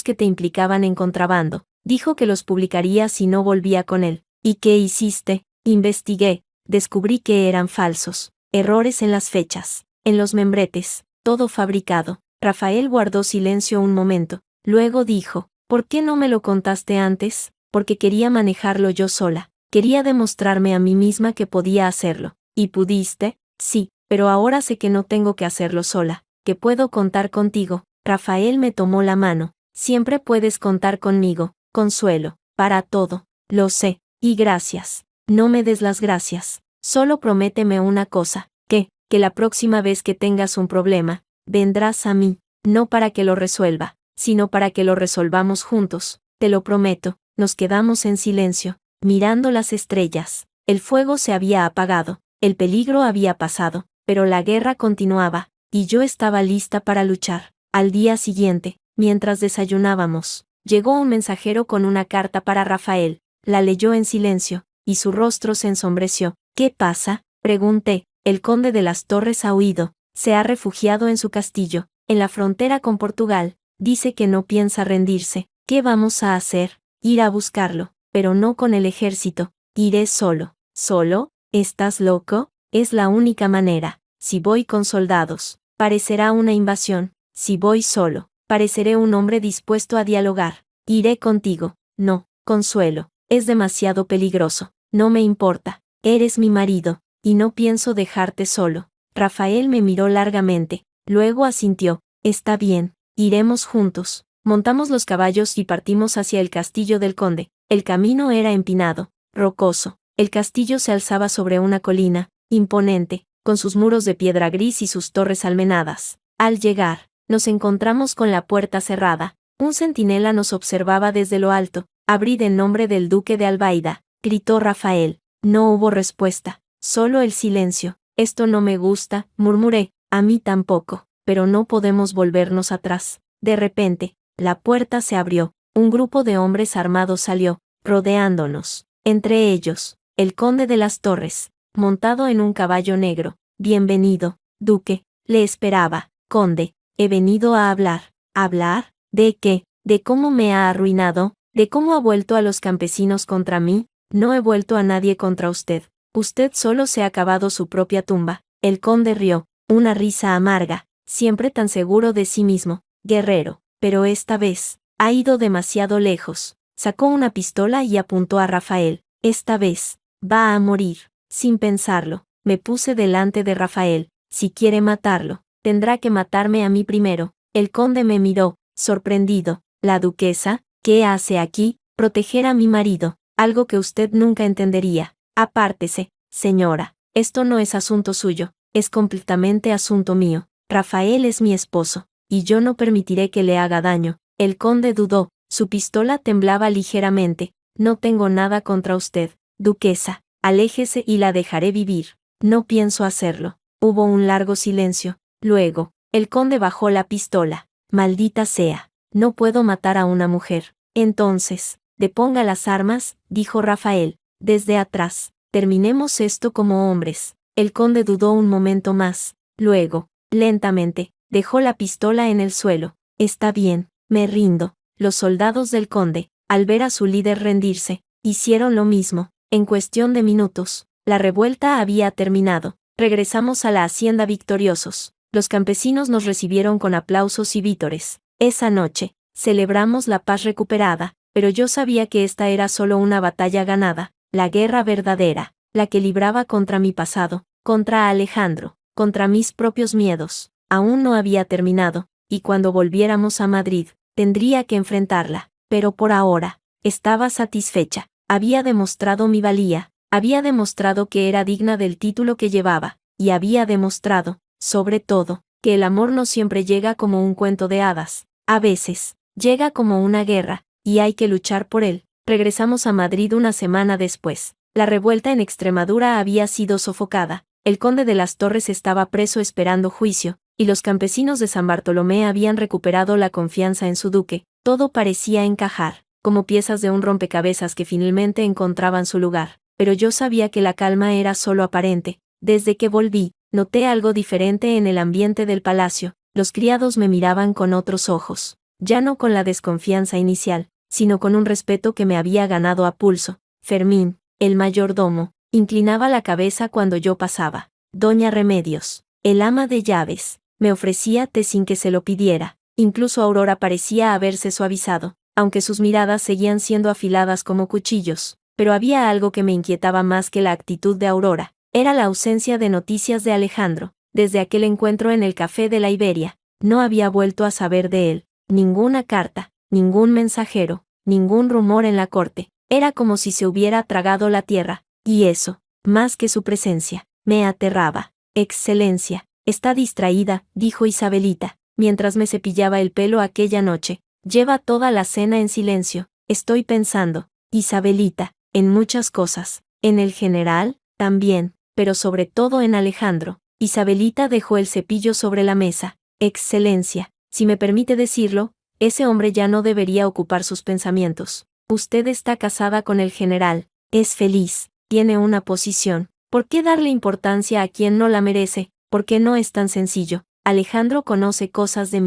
que te implicaban en contrabando. Dijo que los publicaría si no volvía con él. ¿Y qué hiciste? Investigué. descubrí que eran falsos. Errores en las fechas, en los membretes, todo fabricado. Rafael guardó silencio un momento, luego dijo, ¿por qué no me lo contaste antes? Porque quería manejarlo yo sola. Quería demostrarme a mí misma que podía hacerlo. ¿Y pudiste? Sí, pero ahora sé que no tengo que hacerlo sola, que puedo contar contigo. Rafael me tomó la mano. Siempre puedes contar conmigo, Consuelo, para todo. Lo sé, y gracias. No me des las gracias. Solo prométeme una cosa, que la próxima vez que tengas un problema, vendrás a mí, no para que lo resuelva, sino para que lo resolvamos juntos. Te lo prometo. Nos quedamos en silencio, mirando las estrellas. El fuego se había apagado, el peligro había pasado, pero la guerra continuaba, y yo estaba lista para luchar. Al día siguiente, mientras desayunábamos, llegó un mensajero con una carta para Rafael. La leyó en silencio, y su rostro se ensombreció. ¿Qué pasa?, pregunté. El conde de las Torres ha huido, se ha refugiado en su castillo, en la frontera con Portugal. Dice que no piensa rendirse. ¿Qué vamos a hacer? Ir a buscarlo, pero no con el ejército. Iré solo. ¿Solo? ¿Estás loco? Es la única manera. Si voy con soldados, parecerá una invasión. Si voy solo, pareceré un hombre dispuesto a dialogar. Iré contigo. No, Consuelo, es demasiado peligroso. No me importa. Eres mi marido, y no pienso dejarte solo. Rafael me miró largamente, luego asintió. Está bien, iremos juntos. Montamos los caballos y partimos hacia el castillo del conde. El camino era empinado, rocoso. El castillo se alzaba sobre una colina, imponente, con sus muros de piedra gris y sus torres almenadas. Al llegar, nos encontramos con la puerta cerrada. Un centinela nos observaba desde lo alto. «Abrid en nombre del duque de Albaida», gritó Rafael. No hubo respuesta, solo el silencio. «Esto no me gusta», murmuré. «A mí tampoco, pero no podemos volvernos atrás». De repente, la puerta se abrió. Un grupo de hombres armados salió, rodeándonos. Entre ellos, el conde de las Torres, montado en un caballo negro. «Bienvenido, duque», le esperaba. «Conde, he venido a hablar». ¿Hablar? ¿De qué? ¿De cómo me ha arruinado? ¿De cómo ha vuelto a los campesinos contra mí? No he vuelto a nadie contra usted. Usted solo se ha cavado su propia tumba. El conde rió, una risa amarga, siempre tan seguro de sí mismo. Guerrero, pero esta vez, ha ido demasiado lejos. Sacó una pistola y apuntó a Rafael. Esta vez, va a morir. Sin pensarlo, me puse delante de Rafael. Si quiere matarlo, tendrá que matarme a mí primero. El conde me miró, sorprendido. La duquesa, ¿qué hace aquí? Proteger a mi marido, algo que usted nunca entendería. Apártese, señora, esto no es asunto suyo, es completamente asunto mío. Rafael es mi esposo, y yo no permitiré que le haga daño. El conde dudó, su pistola temblaba ligeramente. No tengo nada contra usted, duquesa, aléjese y la dejaré vivir. No pienso hacerlo. Hubo un largo silencio. Luego, el conde bajó la pistola. Maldita sea, no puedo matar a una mujer. Entonces, deponga las armas, dijo Rafael, desde atrás. Terminemos esto como hombres. El conde dudó un momento más. Luego, lentamente, dejó la pistola en el suelo. Está bien, me rindo. Los soldados del conde, al ver a su líder rendirse, hicieron lo mismo. En cuestión de minutos, la revuelta había terminado. Regresamos a la hacienda victoriosos. Los campesinos nos recibieron con aplausos y vítores. Esa noche, celebramos la paz recuperada, pero yo sabía que esta era solo una batalla ganada, la guerra verdadera, la que libraba contra mi pasado, contra Alejandro, contra mis propios miedos. Aún no había terminado, y cuando volviéramos a Madrid, tendría que enfrentarla. Pero por ahora, estaba satisfecha. Había demostrado mi valía, había demostrado que era digna del título que llevaba, y había demostrado, sobre todo, que el amor no siempre llega como un cuento de hadas. A veces, llega como una guerra, y hay que luchar por él. Regresamos a Madrid una semana después. La revuelta en Extremadura había sido sofocada, el conde de las Torres estaba preso esperando juicio, y los campesinos de San Bartolomé habían recuperado la confianza en su duque. Todo parecía encajar, como piezas de un rompecabezas que finalmente encontraban su lugar. Pero yo sabía que la calma era solo aparente. Desde que volví, noté algo diferente en el ambiente del palacio. Los criados me miraban con otros ojos, ya no con la desconfianza inicial, sino con un respeto que me había ganado a pulso. Fermín, el mayordomo, Inclinaba la cabeza cuando yo pasaba. Doña Remedios, el ama de llaves, me ofrecía té sin que se lo pidiera. Incluso Aurora parecía haberse suavizado, aunque sus miradas seguían siendo afiladas como cuchillos. Pero había algo que me inquietaba más que la actitud de Aurora. Era la ausencia de noticias de Alejandro. Desde aquel encuentro en el café de la Iberia, no había vuelto a saber de él. Ninguna carta, ningún mensajero, ningún rumor en la corte. Era como si se hubiera tragado la tierra. Y eso, más que su presencia, me aterraba. Excelencia, está distraída, dijo Isabelita, mientras me cepillaba el pelo aquella noche. Lleva toda la cena en silencio. Estoy pensando, Isabelita, en muchas cosas. En el general, también, pero sobre todo en Alejandro. Isabelita dejó el cepillo sobre la mesa. Excelencia, si me permite decirlo, ese hombre ya no debería ocupar sus pensamientos. Usted está casada con el general, es feliz, tiene una posición. ¿Por qué darle importancia a quien no la merece? Porque no es tan sencillo. Alejandro conoce cosas de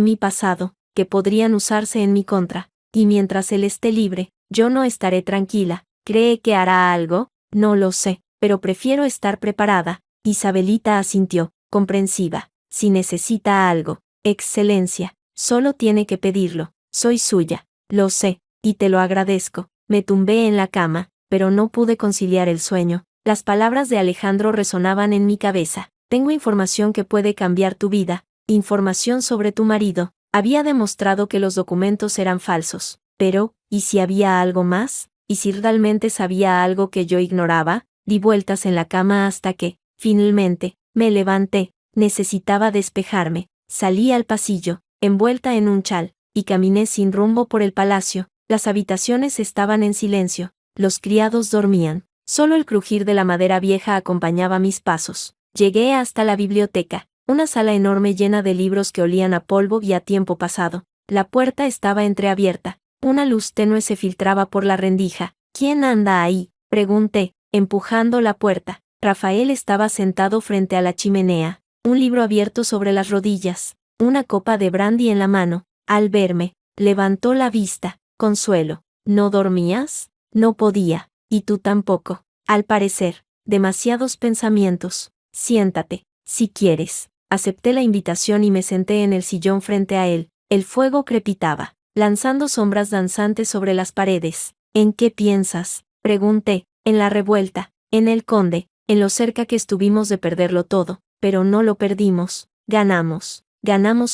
mi pasado, que podrían usarse en mi contra. Y mientras él esté libre, yo no estaré tranquila. ¿Cree que hará algo? No lo sé, pero prefiero estar preparada. Isabelita asintió, comprensiva. Si necesita algo, Excelencia, solo tiene que pedirlo. Soy suya, lo sé, y te lo agradezco. Me tumbé en la cama, pero no pude conciliar el sueño. Las palabras de Alejandro resonaban en mi cabeza. Tengo información que puede cambiar tu vida. Información sobre tu marido. Había demostrado que los documentos eran falsos. Pero, ¿y si había algo más? ¿Y si realmente sabía algo que yo ignoraba? Di vueltas en la cama hasta que, finalmente, me levanté. Necesitaba despejarme. Salí al pasillo, envuelta en un chal, y caminé sin rumbo por el palacio. Las habitaciones estaban en silencio. Los criados dormían. Solo el crujir de la madera vieja acompañaba mis pasos. Llegué hasta la biblioteca, una sala enorme llena de libros que olían a polvo y a tiempo pasado. La puerta estaba entreabierta. Una luz tenue se filtraba por la rendija. ¿Quién anda ahí?, pregunté, empujando la puerta. Rafael estaba sentado frente a la chimenea, un libro abierto sobre las rodillas, una copa de brandy en la mano. Al verme, levantó la vista. Consuelo, ¿no dormías? No podía, y tú tampoco. Al parecer, demasiados pensamientos. Siéntate, si quieres. Acepté la invitación y me senté en el sillón frente a él. El fuego crepitaba, lanzando sombras danzantes sobre las paredes. ¿En qué piensas?, pregunté. En la revuelta, en el conde, en lo cerca que estuvimos de perderlo todo, pero no lo perdimos. Ganamos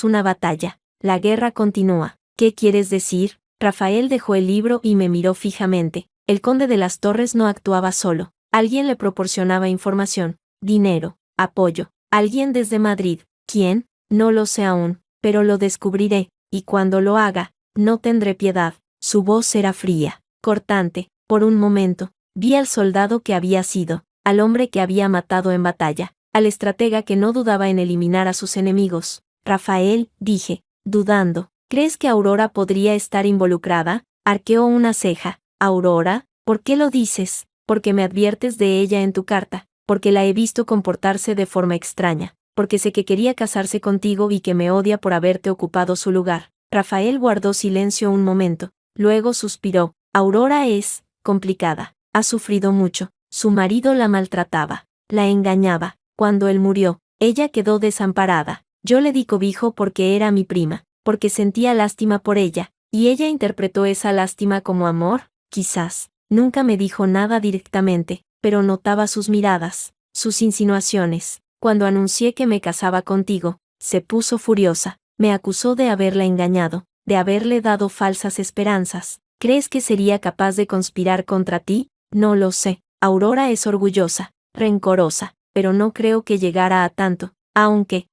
una batalla. La guerra continúa. ¿Qué quieres decir? Rafael dejó el libro y me miró fijamente. El conde de las Torres no actuaba solo. Alguien le proporcionaba información, dinero, apoyo. Alguien desde Madrid. ¿Quién? No lo sé aún, pero lo descubriré, y cuando lo haga, no tendré piedad. Su voz era fría, cortante. Por un momento, vi al soldado que había sido, al hombre que había matado en batalla, al estratega que no dudaba en eliminar a sus enemigos. Rafael, dije, dudando, ¿crees que Aurora podría estar involucrada? Arqueó una ceja. ¿Aurora? ¿Por qué lo dices? Porque me adviertes de ella en tu carta, porque la he visto comportarse de forma extraña, porque sé que quería casarse contigo y que me odia por haberte ocupado su lugar. Rafael guardó silencio un momento, luego suspiró. Aurora es complicada, ha sufrido mucho, su marido la maltrataba, la engañaba. Cuando él murió, ella quedó desamparada. Yo le di cobijo porque era mi prima, porque sentía lástima por ella, y ella interpretó esa lástima como amor, quizás. Nunca me dijo nada directamente, pero notaba sus miradas, sus insinuaciones. Cuando anuncié que me casaba contigo, se puso furiosa. Me acusó de haberla engañado, de haberle dado falsas esperanzas. ¿Crees que sería capaz de conspirar contra ti? No lo sé. Aurora es orgullosa, rencorosa, pero no creo que llegara a tanto. Aunque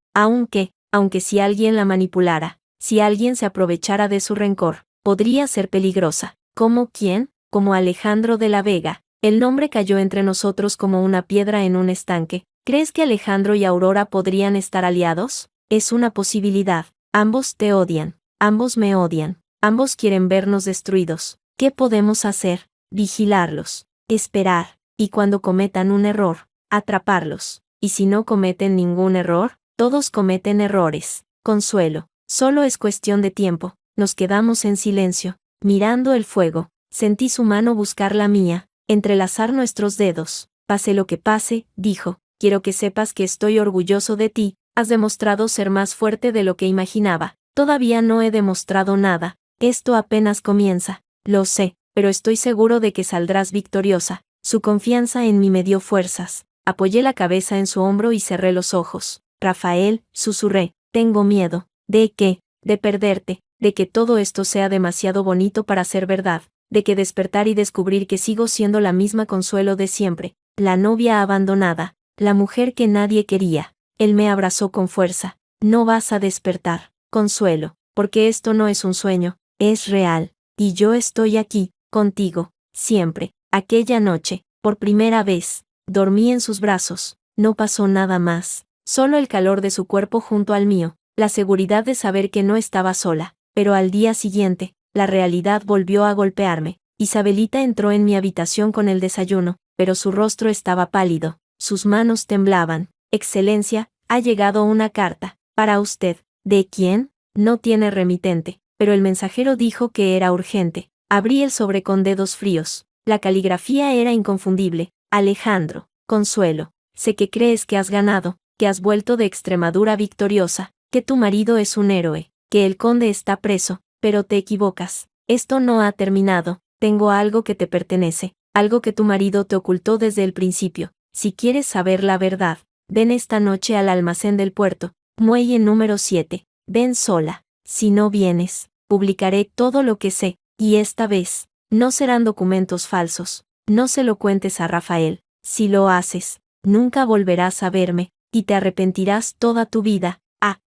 si alguien la manipulara, si alguien se aprovechara de su rencor, podría ser peligrosa. ¿Cómo quién? Como Alejandro de la Vega. El nombre cayó entre nosotros como una piedra en un estanque. ¿Crees que Alejandro y Aurora podrían estar aliados? Es una posibilidad. Ambos te odian. Ambos me odian. Ambos quieren vernos destruidos. ¿Qué podemos hacer? Vigilarlos. Esperar. Y cuando cometan un error, atraparlos. Y si no cometen ningún error, todos cometen errores. Consuelo. Solo es cuestión de tiempo. Nos quedamos en silencio, mirando el fuego. Sentí su mano buscar la mía, entrelazar nuestros dedos. Pase lo que pase, dijo, quiero que sepas que estoy orgulloso de ti, has demostrado ser más fuerte de lo que imaginaba. Todavía no he demostrado nada, esto apenas comienza, lo sé, pero estoy seguro de que saldrás victoriosa. Su confianza en mí me dio fuerzas. Apoyé la cabeza en su hombro y cerré los ojos. Rafael, susurré, tengo miedo. ¿De qué? De perderte, de que todo esto sea demasiado bonito para ser verdad, de que despertar y descubrir que sigo siendo la misma Consuelo de siempre, la novia abandonada, la mujer que nadie quería. Él me abrazó con fuerza. No vas a despertar, Consuelo, porque esto no es un sueño, es real, y yo estoy aquí, contigo, siempre. Aquella noche, por primera vez, dormí en sus brazos, no pasó nada más, solo el calor de su cuerpo junto al mío, la seguridad de saber que no estaba sola, pero al día siguiente, la realidad volvió a golpearme. Isabelita entró en mi habitación con el desayuno, pero su rostro estaba pálido, sus manos temblaban. Excelencia, ha llegado una carta, para usted. ¿De quién? No tiene remitente, pero el mensajero dijo que era urgente. Abrí el sobre con dedos fríos. La caligrafía era inconfundible. Alejandro, Consuelo, sé que crees que has ganado, que has vuelto de Extremadura victoriosa, que tu marido es un héroe, que el conde está preso, pero te equivocas. Esto no ha terminado, tengo algo que te pertenece, algo que tu marido te ocultó desde el principio. Si quieres saber la verdad, ven esta noche al almacén del puerto, muelle número 7, ven sola. Si no vienes, publicaré todo lo que sé, y esta vez, no serán documentos falsos. No se lo cuentes a Rafael. Si lo haces, nunca volverás a verme, y te arrepentirás toda tu vida.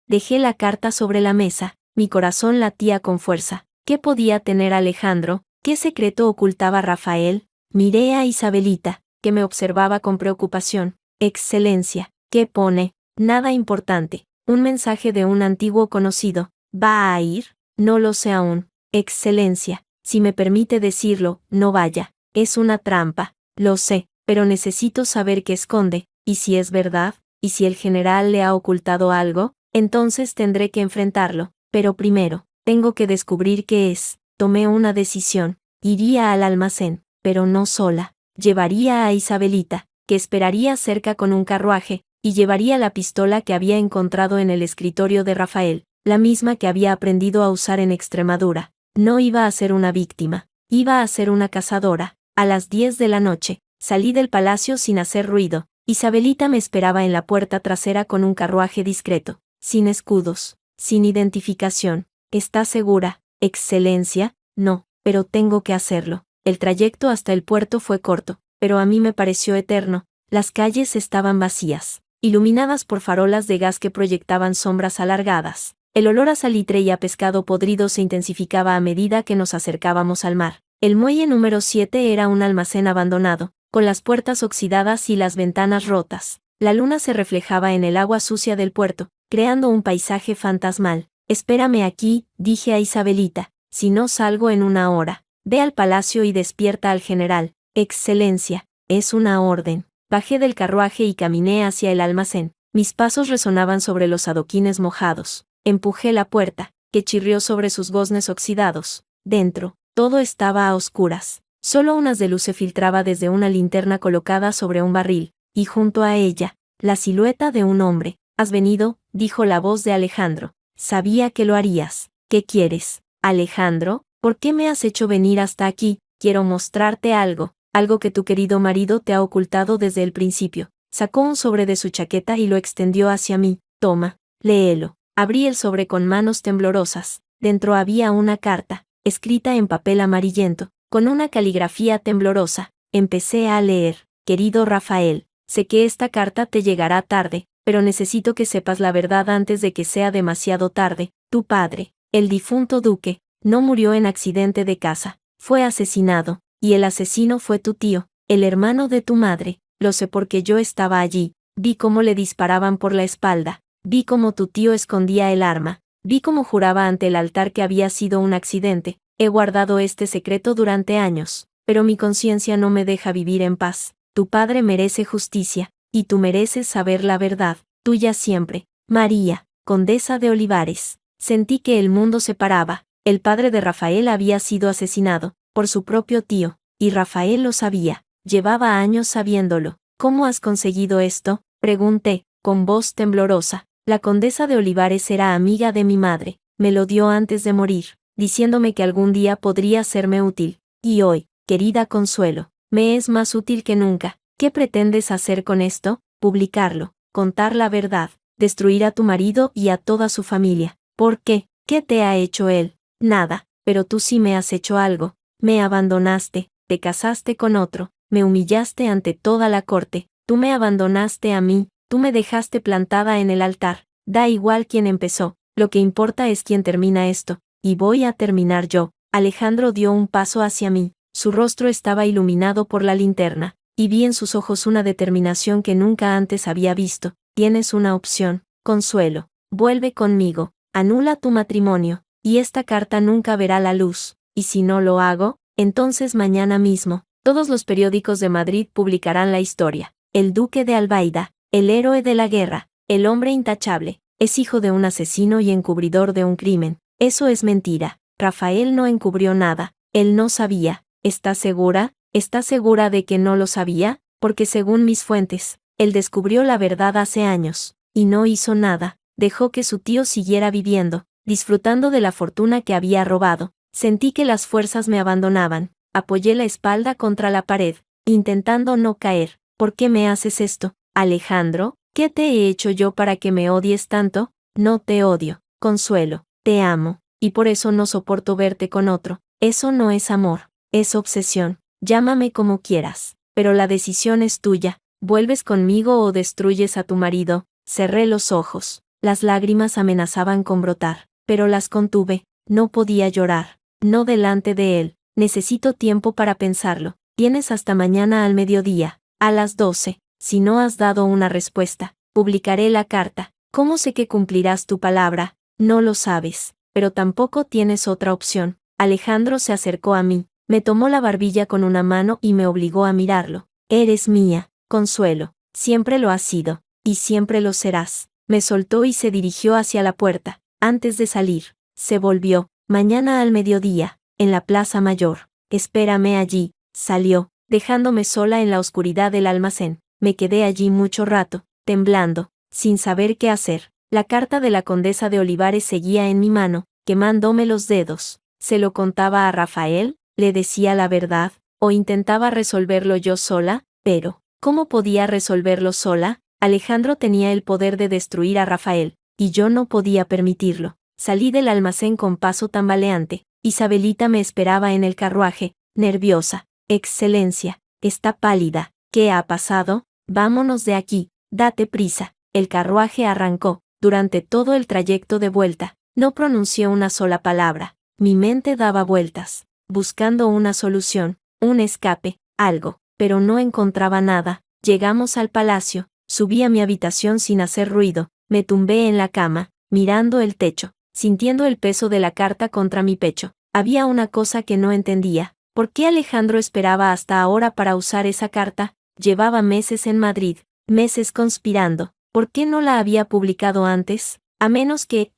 Dejé la carta sobre la mesa, mi corazón latía con fuerza. ¿Qué podía tener Alejandro? ¿Qué secreto ocultaba Rafael? Miré a Isabelita, que me observaba con preocupación. Excelencia, ¿qué pone? Nada importante. Un mensaje de un antiguo conocido. ¿Va a ir? No lo sé aún. Excelencia, si me permite decirlo, no vaya. Es una trampa. Lo sé, pero necesito saber qué esconde. ¿Y si es verdad? ¿Y si el general le ha ocultado algo? Entonces tendré que enfrentarlo. Pero primero, tengo que descubrir qué es. Tomé una decisión. Iría al almacén, pero no sola. Llevaría a Isabelita, que esperaría cerca con un carruaje, y llevaría la pistola que había encontrado en el escritorio de Rafael, la misma que había aprendido a usar en Extremadura. No iba a ser una víctima, iba a ser una cazadora. A las 10 de la noche, salí del palacio sin hacer ruido. Isabelita me esperaba en la puerta trasera con un carruaje discreto, sin escudos, sin identificación. ¿Estás segura, Excelencia? No, pero tengo que hacerlo. El trayecto hasta el puerto fue corto, pero a mí me pareció eterno. Las calles estaban vacías, iluminadas por farolas de gas que proyectaban sombras alargadas. El olor a salitre y a pescado podrido se intensificaba a medida que nos acercábamos al mar. El muelle número 7 era un almacén abandonado, con las puertas oxidadas y las ventanas rotas. La luna se reflejaba en el agua sucia del puerto, creando un paisaje fantasmal. Espérame aquí, dije a Isabelita, si no salgo en una hora. Ve al palacio y despierta al general. Excelencia, es una orden. Bajé del carruaje y caminé hacia el almacén. Mis pasos resonaban sobre los adoquines mojados. Empujé la puerta, que chirrió sobre sus goznes oxidados. Dentro, todo estaba a oscuras. Solo un haz de luz se filtraba desde una linterna colocada sobre un barril, y junto a ella, la silueta de un hombre. «¿Has venido?», dijo la voz de Alejandro. «Sabía que lo harías. ¿Qué quieres, Alejandro? ¿Por qué me has hecho venir hasta aquí? Quiero mostrarte algo, algo que tu querido marido te ha ocultado desde el principio». Sacó un sobre de su chaqueta y lo extendió hacia mí. «Toma, léelo». Abrí el sobre con manos temblorosas. Dentro había una carta, escrita en papel amarillento, con una caligrafía temblorosa. Empecé a leer. «Querido Rafael, sé que esta carta te llegará tarde, pero necesito que sepas la verdad antes de que sea demasiado tarde. Tu padre, el difunto duque, no murió en accidente de caza, fue asesinado, y el asesino fue tu tío, el hermano de tu madre. Lo sé porque yo estaba allí, vi cómo le disparaban por la espalda, vi cómo tu tío escondía el arma, vi cómo juraba ante el altar que había sido un accidente. He guardado este secreto durante años, pero mi conciencia no me deja vivir en paz. Tu padre merece justicia, y tú mereces saber la verdad. Tuya siempre, María, condesa de Olivares». Sentí que el mundo se paraba. El padre de Rafael había sido asesinado, por su propio tío, y Rafael lo sabía. Llevaba años sabiéndolo. ¿Cómo has conseguido esto?, pregunté, con voz temblorosa. La condesa de Olivares era amiga de mi madre, me lo dio antes de morir, diciéndome que algún día podría serme útil. Y hoy, querida Consuelo, me es más útil que nunca. ¿Qué pretendes hacer con esto? Publicarlo, contar la verdad, destruir a tu marido y a toda su familia. ¿Por qué? ¿Qué te ha hecho él? Nada, pero tú sí me has hecho algo. Me abandonaste, te casaste con otro, me humillaste ante toda la corte, tú me abandonaste a mí, tú me dejaste plantada en el altar. Da igual quién empezó, lo que importa es quién termina esto, y voy a terminar yo. Alejandro dio un paso hacia mí, su rostro estaba iluminado por la linterna, y vi en sus ojos una determinación que nunca antes había visto. Tienes una opción, Consuelo, vuelve conmigo, anula tu matrimonio, y esta carta nunca verá la luz, y si no lo hago, entonces mañana mismo, todos los periódicos de Madrid publicarán la historia. El duque de Albaida, el héroe de la guerra, el hombre intachable, es hijo de un asesino y encubridor de un crimen. Eso es mentira. Rafael no encubrió nada, él no sabía. ¿Estás segura? ¿Estás segura de que no lo sabía? Porque según mis fuentes, él descubrió la verdad hace años, y no hizo nada. Dejó que su tío siguiera viviendo, disfrutando de la fortuna que había robado. Sentí que las fuerzas me abandonaban. Apoyé la espalda contra la pared, intentando no caer. ¿Por qué me haces esto, Alejandro? ¿Qué te he hecho yo para que me odies tanto? No te odio, Consuelo, te amo, y por eso no soporto verte con otro. Eso no es amor, es obsesión. Llámame como quieras, pero la decisión es tuya. ¿Vuelves conmigo o destruyes a tu marido? Cerré los ojos. Las lágrimas amenazaban con brotar, pero las contuve. No podía llorar, no delante de él. Necesito tiempo para pensarlo. Tienes hasta mañana al mediodía, a las 12. Si no has dado una respuesta, publicaré la carta. ¿Cómo sé que cumplirás tu palabra? No lo sabes, pero tampoco tienes otra opción. Alejandro se acercó a mí, me tomó la barbilla con una mano y me obligó a mirarlo. Eres mía, Consuelo, siempre lo has sido, y siempre lo serás. Me soltó y se dirigió hacia la puerta. Antes de salir, se volvió. Mañana al mediodía, en la Plaza Mayor. Espérame allí. Salió, dejándome sola en la oscuridad del almacén. Me quedé allí mucho rato, temblando, sin saber qué hacer. La carta de la condesa de Olivares seguía en mi mano, quemándome los dedos. ¿Se lo contaba a Rafael? ¿Le decía la verdad? ¿O intentaba resolverlo yo sola? Pero, ¿cómo podía resolverlo sola? Alejandro tenía el poder de destruir a Rafael, y yo no podía permitirlo. Salí del almacén con paso tambaleante. Isabelita me esperaba en el carruaje, nerviosa. Excelencia, está pálida. ¿Qué ha pasado? Vámonos de aquí, date prisa. El carruaje arrancó. Durante todo el trayecto de vuelta, no pronuncié una sola palabra. Mi mente daba vueltas, buscando una solución, un escape, algo, pero no encontraba nada. Llegamos al palacio, subí a mi habitación sin hacer ruido, me tumbé en la cama, mirando el techo, sintiendo el peso de la carta contra mi pecho. Había una cosa que no entendía. ¿Por qué Alejandro esperaba hasta ahora para usar esa carta? Llevaba meses en Madrid, meses conspirando. ¿Por qué no la había publicado antes? A menos que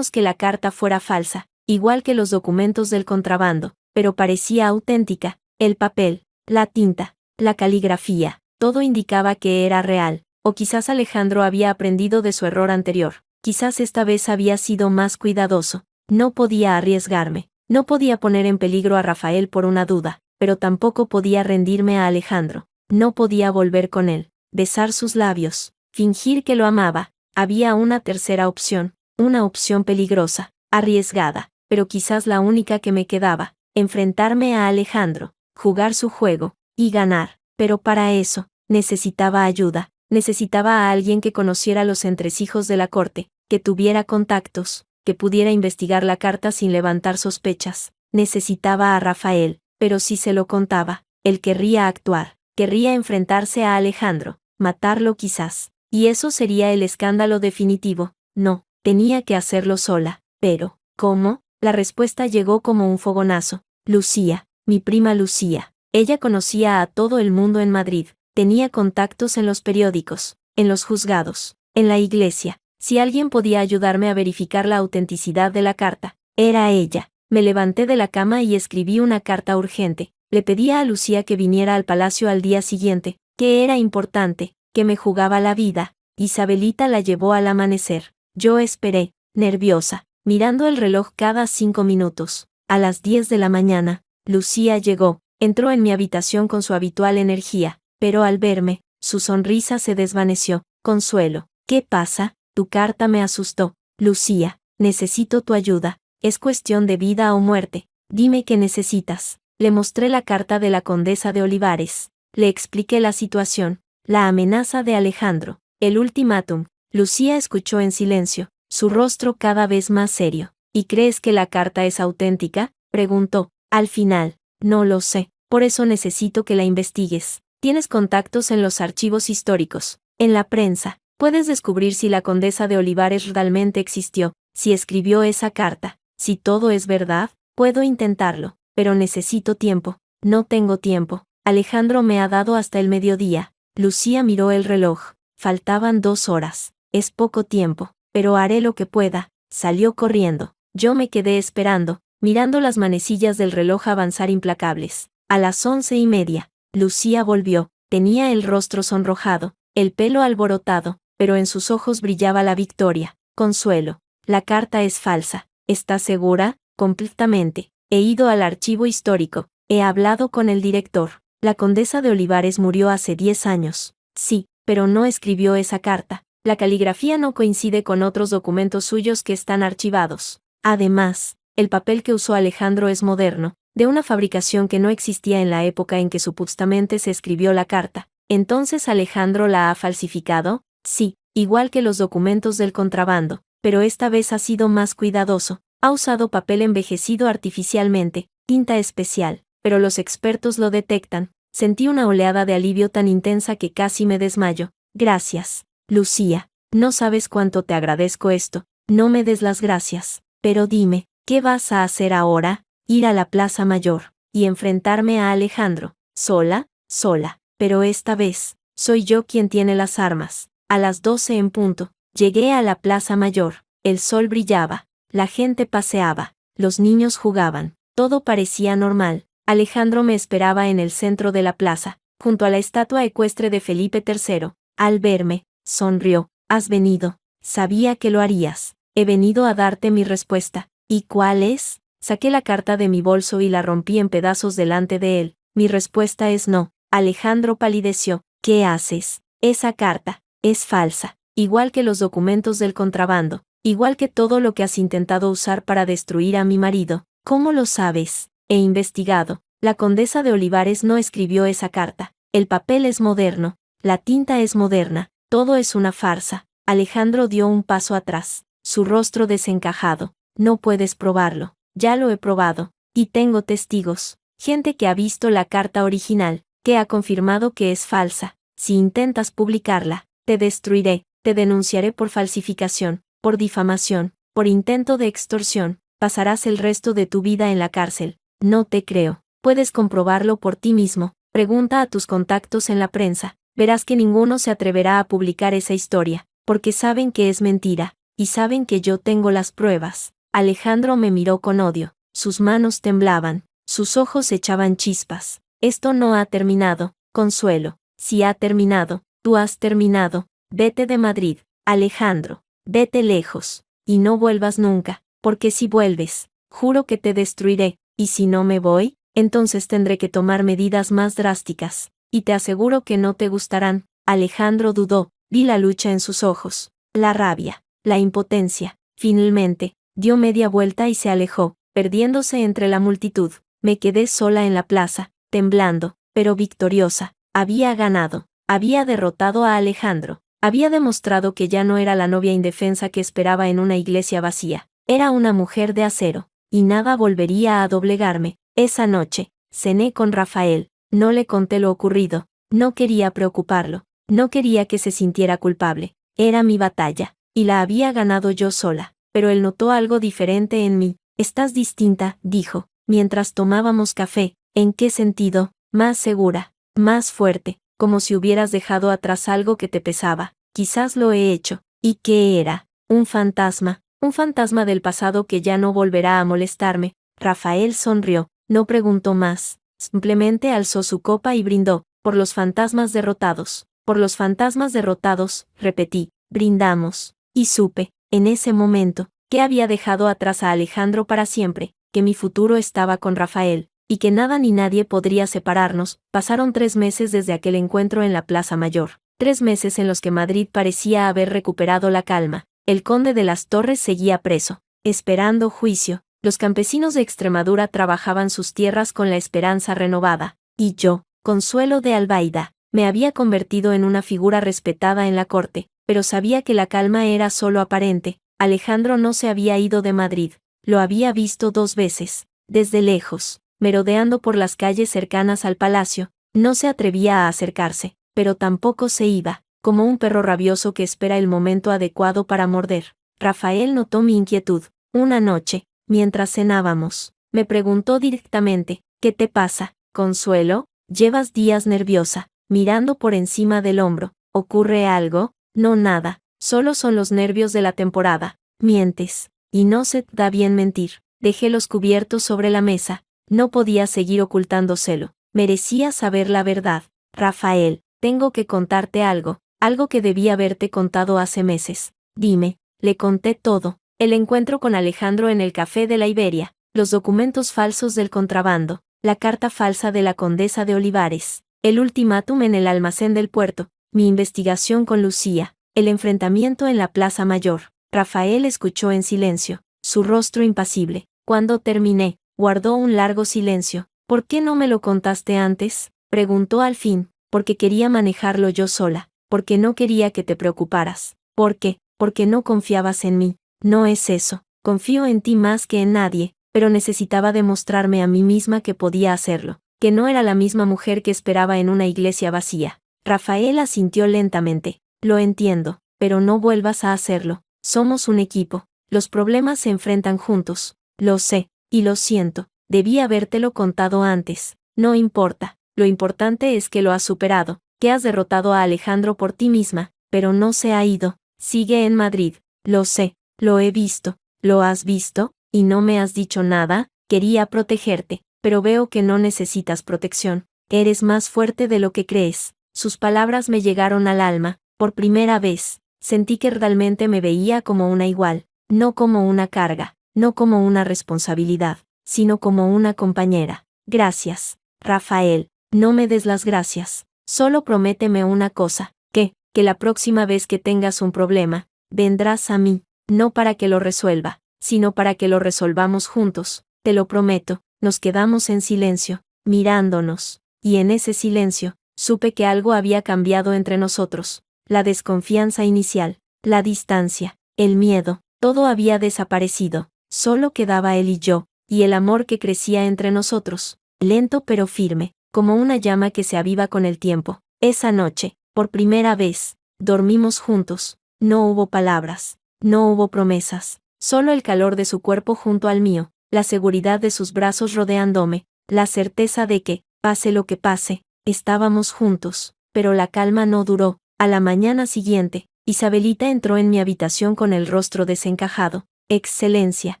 la carta fuera falsa, igual que los documentos del contrabando, pero parecía auténtica. El papel, la tinta, la caligrafía, todo indicaba que era real. O quizás Alejandro había aprendido de su error anterior. Quizás esta vez había sido más cuidadoso. No podía arriesgarme. No podía poner en peligro a Rafael por una duda, pero tampoco podía rendirme a Alejandro. No podía volver con él, besar sus labios, fingir que lo amaba. Había una tercera opción, una opción peligrosa, arriesgada, pero quizás la única que me quedaba, enfrentarme a Alejandro, jugar su juego, y ganar. Pero para eso, necesitaba ayuda, necesitaba a alguien que conociera los entresijos de la corte, que tuviera contactos, que pudiera investigar la carta sin levantar sospechas. Necesitaba a Rafael, pero si se lo contaba, él querría actuar, querría enfrentarse a Alejandro, matarlo quizás, y eso sería el escándalo definitivo. No, tenía que hacerlo sola. Pero, ¿cómo? La respuesta llegó como un fogonazo. Lucía, mi prima Lucía. Ella conocía a todo el mundo en Madrid, tenía contactos en los periódicos, en los juzgados, en la iglesia. Si alguien podía ayudarme a verificar la autenticidad de la carta, era ella. Me levanté de la cama y escribí una carta urgente. Le pedía a Lucía que viniera al palacio al día siguiente, que era importante, que me jugaba la vida. Isabelita la llevó al amanecer. Yo esperé, nerviosa, mirando el reloj cada 5 minutos. A las 10 de la mañana, Lucía llegó, entró en mi habitación con su habitual energía, pero al verme, su sonrisa se desvaneció. Consuelo, ¿qué pasa? Tu carta me asustó. Lucía, necesito tu ayuda. Es cuestión de vida o muerte. Dime qué necesitas. Le mostré la carta de la condesa de Olivares. Le expliqué la situación, la amenaza de Alejandro, el ultimátum. Lucía escuchó en silencio, su rostro cada vez más serio. ¿Y crees que la carta es auténtica?, preguntó. Al final, no lo sé, por eso necesito que la investigues. Tienes contactos en los archivos históricos, en la prensa. Puedes descubrir si la condesa de Olivares realmente existió, si escribió esa carta. Si todo es verdad, puedo intentarlo, pero necesito tiempo. No tengo tiempo. Alejandro me ha dado hasta el mediodía. Lucía miró el reloj. Faltaban 2 horas. Es poco tiempo, pero haré lo que pueda. Salió corriendo. Yo me quedé esperando, mirando las manecillas del reloj avanzar implacables. A las 11:30, Lucía volvió. Tenía el rostro sonrojado, el pelo alborotado, pero en sus ojos brillaba la victoria. Consuelo, la carta es falsa. ¿Estás segura? Completamente. He ido al archivo histórico. He hablado con el director. La condesa de Olivares murió hace 10 años. Sí, pero no escribió esa carta. La caligrafía no coincide con otros documentos suyos que están archivados. Además, el papel que usó Alejandro es moderno, de una fabricación que no existía en la época en que supuestamente se escribió la carta. ¿Entonces Alejandro la ha falsificado? Sí, igual que los documentos del contrabando, pero esta vez ha sido más cuidadoso. Ha usado papel envejecido artificialmente, tinta especial, pero los expertos lo detectan. Sentí una oleada de alivio tan intensa que casi me desmayo. Gracias, Lucía. No sabes cuánto te agradezco esto. No me des las gracias. Pero dime, ¿qué vas a hacer ahora? Ir a la Plaza Mayor y enfrentarme a Alejandro. Sola, sola. Pero esta vez, soy yo quien tiene las armas. A las 12 en punto, llegué a la Plaza Mayor. El sol brillaba. La gente paseaba. Los niños jugaban. Todo parecía normal. Alejandro me esperaba en el centro de la plaza, junto a la estatua ecuestre de Felipe III. Al verme, sonrió. ¿Has venido? Sabía que lo harías. He venido a darte mi respuesta. ¿Y cuál es? Saqué la carta de mi bolso y la rompí en pedazos delante de él. Mi respuesta es no. Alejandro palideció. ¿Qué haces? Esa carta es falsa, igual que los documentos del contrabando, igual que todo lo que has intentado usar para destruir a mi marido. ¿Cómo lo sabes? He investigado. La condesa de Olivares no escribió esa carta. El papel es moderno, la tinta es moderna, todo es una farsa. Alejandro dio un paso atrás, su rostro desencajado. No puedes probarlo. Ya lo he probado, y tengo testigos. Gente que ha visto la carta original, que ha confirmado que es falsa. Si intentas publicarla, te destruiré, te denunciaré por falsificación, por difamación, por intento de extorsión. Pasarás el resto de tu vida en la cárcel. No te creo. Puedes comprobarlo por ti mismo. Pregunta a tus contactos en la prensa. Verás que ninguno se atreverá a publicar esa historia, porque saben que es mentira, y saben que yo tengo las pruebas. Alejandro me miró con odio. Sus manos temblaban, sus ojos echaban chispas. Esto no ha terminado, Consuelo. Si ha terminado, tú has terminado. Vete de Madrid, Alejandro. Vete lejos, y no vuelvas nunca. Porque si vuelves, juro que te destruiré, y si no me voy, entonces tendré que tomar medidas más drásticas, y te aseguro que no te gustarán. Alejandro dudó, vi la lucha en sus ojos, la rabia, la impotencia. Finalmente, dio media vuelta y se alejó, perdiéndose entre la multitud. Me quedé sola en la plaza, temblando, pero victoriosa. Había ganado, había derrotado a Alejandro, había demostrado que ya no era la novia indefensa que esperaba en una iglesia vacía. Era una mujer de acero, y nada volvería a doblegarme. Esa noche, cené con Rafael, no le conté lo ocurrido, no quería preocuparlo, no quería que se sintiera culpable. Era mi batalla, y la había ganado yo sola, pero él notó algo diferente en mí. Estás distinta, dijo, mientras tomábamos café. ¿En qué sentido? Más segura, más fuerte, como si hubieras dejado atrás algo que te pesaba. Quizás lo he hecho. ¿Y qué era? Un fantasma. Un fantasma del pasado que ya no volverá a molestarme. Rafael sonrió, no preguntó más, simplemente alzó su copa y brindó, por los fantasmas derrotados, por los fantasmas derrotados, repetí, brindamos, y supe, en ese momento, que había dejado atrás a Alejandro para siempre, que mi futuro estaba con Rafael, y que nada ni nadie podría separarnos. Pasaron 3 meses desde aquel encuentro en la Plaza Mayor, 3 meses en los que Madrid parecía haber recuperado la calma. El conde de las Torres seguía preso, esperando juicio. Los campesinos de Extremadura trabajaban sus tierras con la esperanza renovada, y yo, Consuelo de Albaida, me había convertido en una figura respetada en la corte, pero sabía que la calma era solo aparente. Alejandro no se había ido de Madrid, lo había visto 2 veces, desde lejos, merodeando por las calles cercanas al palacio. No se atrevía a acercarse, pero tampoco se iba, como un perro rabioso que espera el momento adecuado para morder. Rafael notó mi inquietud. Una noche, mientras cenábamos, me preguntó directamente, ¿qué te pasa, Consuelo? Llevas días nerviosa, mirando por encima del hombro. ¿Ocurre algo? No, nada, solo son los nervios de la temporada. Mientes, y no se te da bien mentir. Dejé los cubiertos sobre la mesa, no podía seguir ocultándoselo. Merecía saber la verdad. Rafael, tengo que contarte algo que debí haberte contado hace meses. Dime. Le conté todo. El encuentro con Alejandro en el café de la Iberia, los documentos falsos del contrabando, la carta falsa de la condesa de Olivares, el ultimátum en el almacén del puerto, mi investigación con Lucía, el enfrentamiento en la Plaza Mayor. Rafael escuchó en silencio, su rostro impasible. Cuando terminé, guardó un largo silencio. ¿Por qué no me lo contaste antes?, preguntó al fin. Porque quería manejarlo yo sola, porque no quería que te preocuparas. ¿Por qué? Porque no confiabas en mí. No es eso, confío en ti más que en nadie, pero necesitaba demostrarme a mí misma que podía hacerlo, que no era la misma mujer que esperaba en una iglesia vacía. Rafael asintió lentamente. Lo entiendo, pero no vuelvas a hacerlo. Somos un equipo, los problemas se enfrentan juntos. Lo sé, y lo siento, debí habértelo contado antes. No importa, lo importante es que lo has superado, que has derrotado a Alejandro por ti misma, pero no se ha ido, sigue en Madrid. Lo sé. Lo he visto. ¿Lo has visto? ¿Y no me has dicho nada? Quería protegerte, pero veo que no necesitas protección. Eres más fuerte de lo que crees. Sus palabras me llegaron al alma. Por primera vez, sentí que realmente me veía como una igual, no como una carga, no como una responsabilidad, sino como una compañera. Gracias, Rafael. No me des las gracias. Solo prométeme una cosa, que la próxima vez que tengas un problema, vendrás a mí. No para que lo resuelva, sino para que lo resolvamos juntos, te lo prometo. Nos quedamos en silencio, mirándonos, y en ese silencio, supe que algo había cambiado entre nosotros. La desconfianza inicial, la distancia, el miedo, todo había desaparecido. Solo quedaba él y yo, y el amor que crecía entre nosotros, lento pero firme, como una llama que se aviva con el tiempo. Esa noche, por primera vez, dormimos juntos. No hubo palabras. No hubo promesas, solo el calor de su cuerpo junto al mío, la seguridad de sus brazos rodeándome, la certeza de que, pase lo que pase, estábamos juntos. Pero la calma no duró. A la mañana siguiente, Isabelita entró en mi habitación con el rostro desencajado. Excelencia,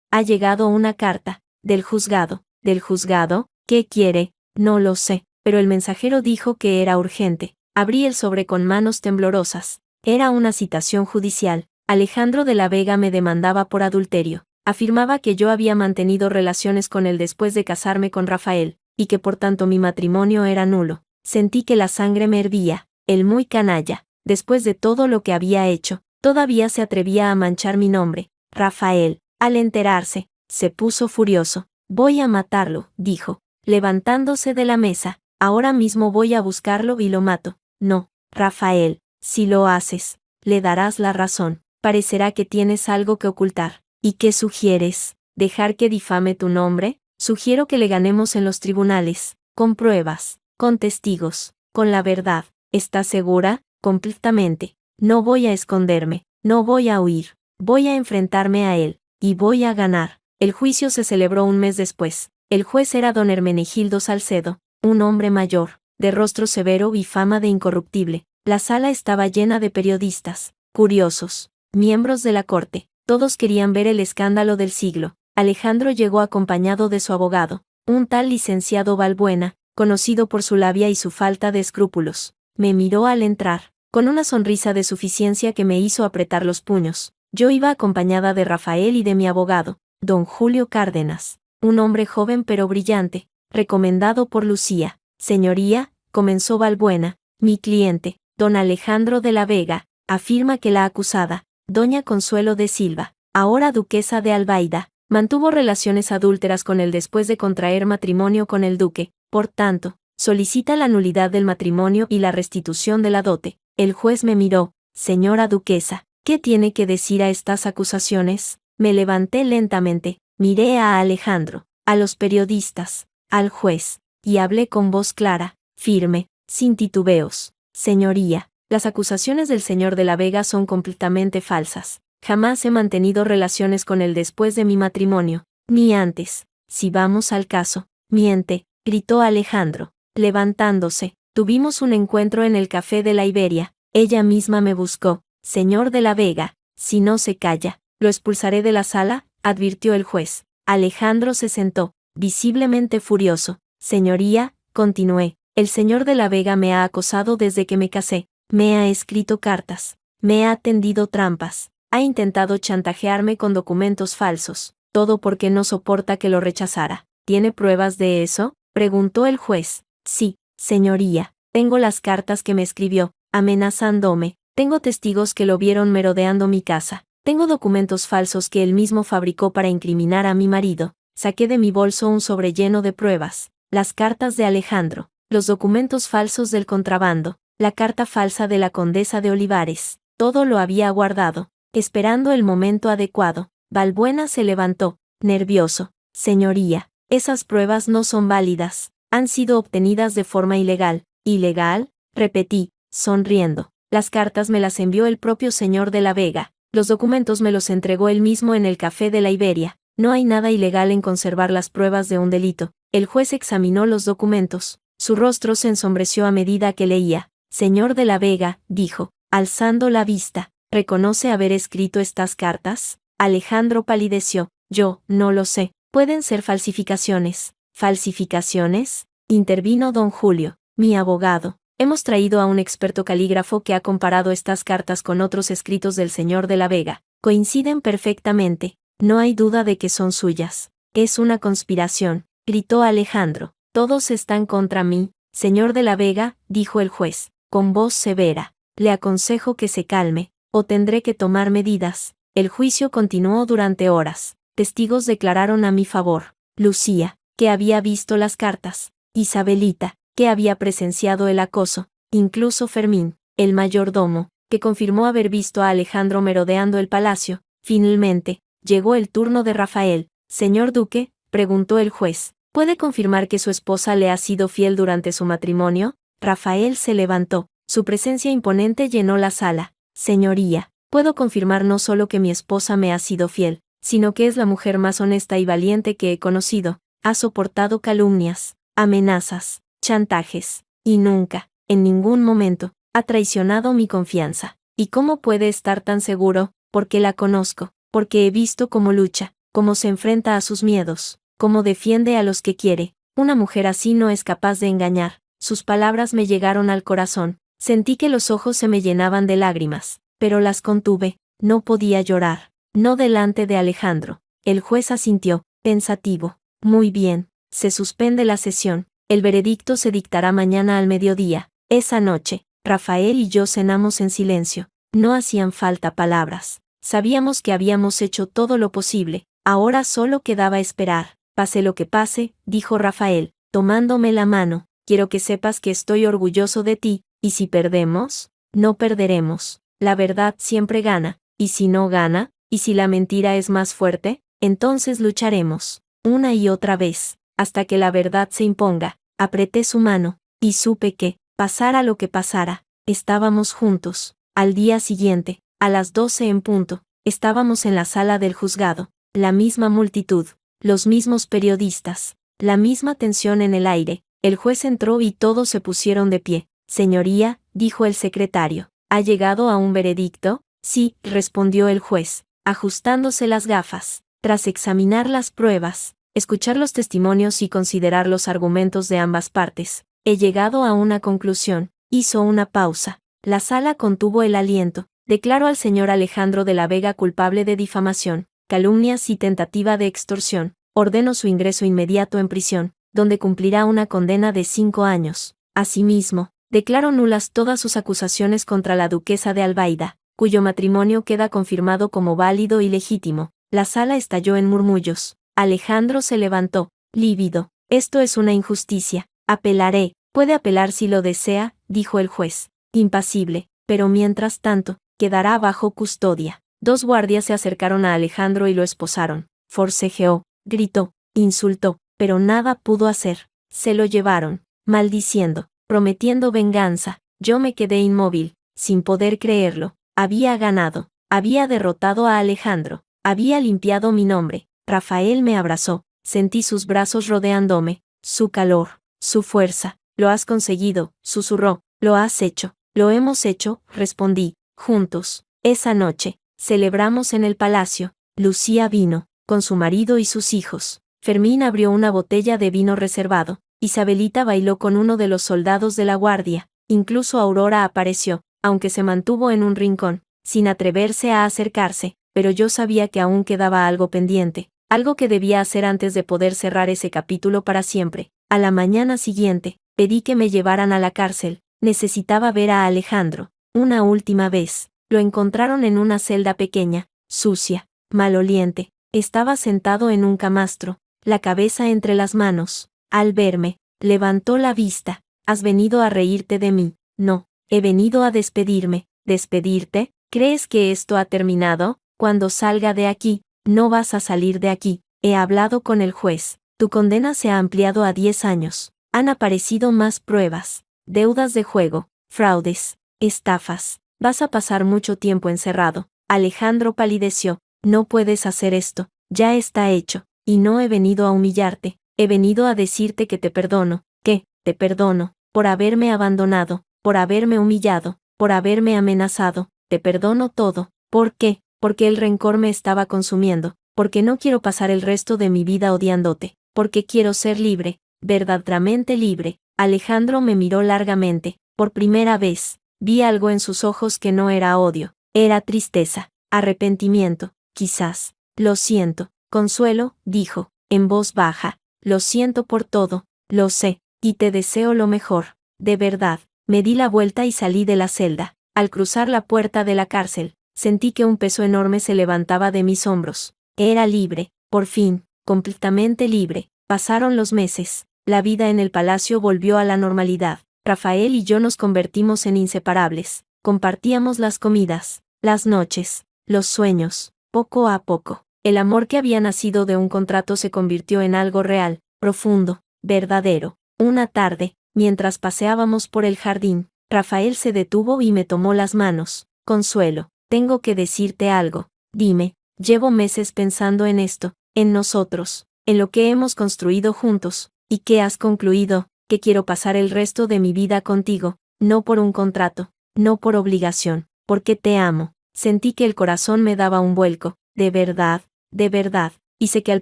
ha llegado una carta, del juzgado. ¿Del juzgado? ¿Qué quiere? No lo sé, pero el mensajero dijo que era urgente. Abrí el sobre con manos temblorosas. Era una citación judicial. Alejandro de la Vega me demandaba por adulterio. Afirmaba que yo había mantenido relaciones con él después de casarme con Rafael, y que por tanto mi matrimonio era nulo. Sentí que la sangre me hervía. El muy canalla, después de todo lo que había hecho, todavía se atrevía a manchar mi nombre. Rafael, al enterarse, se puso furioso. Voy a matarlo, dijo, levantándose de la mesa. Ahora mismo voy a buscarlo y lo mato. No, Rafael, si lo haces, le darás la razón. Parecerá que tienes algo que ocultar. ¿Y qué sugieres? ¿Dejar que difame tu nombre? Sugiero que le ganemos en los tribunales, con pruebas, con testigos, con la verdad. ¿Estás segura? Completamente. No voy a esconderme, no voy a huir. Voy a enfrentarme a él, y voy a ganar. El juicio se celebró un mes después. El juez era don Hermenegildo Salcedo, un hombre mayor, de rostro severo y fama de incorruptible. La sala estaba llena de periodistas, curiosos, miembros de la corte. Todos querían ver el escándalo del siglo. Alejandro llegó acompañado de su abogado, un tal licenciado Balbuena, conocido por su labia y su falta de escrúpulos. Me miró al entrar, con una sonrisa de suficiencia que me hizo apretar los puños. Yo iba acompañada de Rafael y de mi abogado, don Julio Cárdenas, un hombre joven pero brillante, recomendado por Lucía. Señoría, comenzó Balbuena, mi cliente, don Alejandro de la Vega, afirma que la acusada, doña Consuelo de Silva, ahora duquesa de Albaida, mantuvo relaciones adúlteras con él después de contraer matrimonio con el duque, por tanto, solicita la nulidad del matrimonio y la restitución de la dote. El juez me miró, señora duquesa, ¿qué tiene que decir a estas acusaciones? Me levanté lentamente, miré a Alejandro, a los periodistas, al juez, y hablé con voz clara, firme, sin titubeos. Señoría, las acusaciones del señor de la Vega son completamente falsas. Jamás he mantenido relaciones con él después de mi matrimonio, ni antes. Si vamos al caso, miente, gritó Alejandro, levantándose. Tuvimos un encuentro en el café de la Iberia. Ella misma me buscó. Señor de la Vega, si no se calla, lo expulsaré de la sala, advirtió el juez. Alejandro se sentó, visiblemente furioso. Señoría, continué, el señor de la Vega me ha acosado desde que me casé, me ha escrito cartas, me ha tendido trampas, ha intentado chantajearme con documentos falsos, todo porque no soporta que lo rechazara. ¿Tiene pruebas de eso?, preguntó el juez. Sí, señoría, tengo las cartas que me escribió, amenazándome, tengo testigos que lo vieron merodeando mi casa, tengo documentos falsos que él mismo fabricó para incriminar a mi marido. Saqué de mi bolso un sobre lleno de pruebas, las cartas de Alejandro, los documentos falsos del contrabando, la carta falsa de la condesa de Olivares, todo lo había guardado, esperando el momento adecuado. Balbuena se levantó, nervioso. Señoría, esas pruebas no son válidas, han sido obtenidas de forma ilegal. ¿Ilegal?, repetí, sonriendo. Las cartas me las envió el propio señor de la Vega, los documentos me los entregó él mismo en el café de la Iberia. No hay nada ilegal en conservar las pruebas de un delito. El juez examinó los documentos. Su rostro se ensombreció a medida que leía. Señor de la Vega, dijo, alzando la vista, ¿reconoce haber escrito estas cartas? Alejandro palideció. Yo, no lo sé. Pueden ser falsificaciones. ¿Falsificaciones?, intervino don Julio, mi abogado. Hemos traído a un experto calígrafo que ha comparado estas cartas con otros escritos del señor de la Vega. Coinciden perfectamente. No hay duda de que son suyas. Es una conspiración, gritó Alejandro. Todos están contra mí. Señor de la Vega, dijo el juez, con voz severa, le aconsejo que se calme, o tendré que tomar medidas. El juicio continuó durante horas. Testigos declararon a mi favor. Lucía, que había visto las cartas. Isabelita, que había presenciado el acoso. Incluso Fermín, el mayordomo, que confirmó haber visto a Alejandro merodeando el palacio. Finalmente, llegó el turno de Rafael. Señor duque, preguntó el juez, ¿puede confirmar que su esposa le ha sido fiel durante su matrimonio? Rafael se levantó. Su presencia imponente llenó la sala. Señoría, puedo confirmar no solo que mi esposa me ha sido fiel, sino que es la mujer más honesta y valiente que he conocido. Ha soportado calumnias, amenazas, chantajes, y nunca, en ningún momento, ha traicionado mi confianza. ¿Y cómo puede estar tan seguro? Porque la conozco, porque he visto cómo lucha, cómo se enfrenta a sus miedos, cómo defiende a los que quiere. Una mujer así no es capaz de engañar. Sus palabras me llegaron al corazón. Sentí que los ojos se me llenaban de lágrimas, pero las contuve. No podía llorar, no delante de Alejandro. El juez asintió, pensativo. Muy bien, se suspende la sesión. El veredicto se dictará mañana al mediodía. Esa noche, Rafael y yo cenamos en silencio. No hacían falta palabras. Sabíamos que habíamos hecho todo lo posible. Ahora solo quedaba esperar. Pase lo que pase, dijo Rafael, tomándome la mano. Quiero que sepas que estoy orgulloso de ti, y si perdemos, no perderemos. La verdad siempre gana, y si no gana, y si la mentira es más fuerte, entonces lucharemos, una y otra vez, hasta que la verdad se imponga. Apreté su mano, y supe que, pasara lo que pasara, estábamos juntos. Al día siguiente, a las 12 en punto, estábamos en la sala del juzgado, la misma multitud, los mismos periodistas, la misma tensión en el aire. El juez entró y todos se pusieron de pie. Señoría, dijo el secretario, ¿ha llegado a un veredicto? Sí, respondió el juez, ajustándose las gafas. Tras examinar las pruebas, escuchar los testimonios y considerar los argumentos de ambas partes. He llegado a una conclusión. Hizo una pausa. La sala contuvo el aliento. Declaro al señor Alejandro de la Vega culpable de difamación, calumnias y tentativa de extorsión. Ordeno su ingreso inmediato en prisión, donde cumplirá una condena de 5 años. Asimismo, declaro nulas todas sus acusaciones contra la duquesa de Albaida, cuyo matrimonio queda confirmado como válido y legítimo. La sala estalló en murmullos. Alejandro se levantó, lívido. Esto es una injusticia. Apelaré. Puede apelar si lo desea, dijo el juez, impasible, pero mientras tanto, quedará bajo custodia. 2 guardias se acercaron a Alejandro y lo esposaron. Forcejeó, gritó, insultó, pero nada pudo hacer. Se lo llevaron, maldiciendo, prometiendo venganza. Yo me quedé inmóvil, sin poder creerlo. Había ganado, había derrotado a Alejandro, había limpiado mi nombre. Rafael me abrazó, sentí sus brazos rodeándome, su calor, su fuerza. Lo has conseguido, susurró. Lo has hecho. Lo hemos hecho, respondí. Juntos. Esa noche, celebramos en el palacio. Lucía vino, con su marido y sus hijos. Fermín abrió una botella de vino reservado. Isabelita bailó con uno de los soldados de la guardia. Incluso Aurora apareció, aunque se mantuvo en un rincón, sin atreverse a acercarse, pero yo sabía que aún quedaba algo pendiente, algo que debía hacer antes de poder cerrar ese capítulo para siempre. A la mañana siguiente, pedí que me llevaran a la cárcel. Necesitaba ver a Alejandro. Una última vez. Lo encontraron en una celda pequeña, sucia, maloliente. Estaba sentado en un camastro, la cabeza entre las manos. Al verme, levantó la vista. ¿Has venido a reírte de mí? No, he venido a despedirme. ¿Despedirte? ¿Crees que esto ha terminado? Cuando salga de aquí, no vas a salir de aquí. He hablado con el juez. Tu condena se ha ampliado a 10 años. Han aparecido más pruebas. Deudas de juego, fraudes, estafas. Vas a pasar mucho tiempo encerrado. Alejandro palideció. No puedes hacer esto. Ya está hecho. Y no he venido a humillarte. He venido a decirte que te perdono. ¿Qué? Te perdono. Por haberme abandonado. Por haberme humillado. Por haberme amenazado. Te perdono todo. ¿Por qué? Porque el rencor me estaba consumiendo. Porque no quiero pasar el resto de mi vida odiándote. Porque quiero ser libre. Verdaderamente libre. Alejandro me miró largamente. Por primera vez, vi algo en sus ojos que no era odio. Era tristeza. Arrepentimiento. Quizás. Lo siento. Consuelo, dijo, en voz baja. Lo siento por todo. Lo sé. Y te deseo lo mejor. De verdad. Me di la vuelta y salí de la celda. Al cruzar la puerta de la cárcel, sentí que un peso enorme se levantaba de mis hombros. Era libre. Por fin. Completamente libre. Pasaron los meses. La vida en el palacio volvió a la normalidad. Rafael y yo nos convertimos en inseparables. Compartíamos las comidas, las noches, los sueños. Poco a poco, el amor que había nacido de un contrato se convirtió en algo real, profundo, verdadero. Una tarde, mientras paseábamos por el jardín, Rafael se detuvo y me tomó las manos. Consuelo, tengo que decirte algo. Dime, llevo meses pensando en esto, en nosotros, en lo que hemos construido juntos. ¿Y qué has concluido? Que quiero pasar el resto de mi vida contigo, no por un contrato, no por obligación, porque te amo. Sentí que el corazón me daba un vuelco, de verdad, y sé que al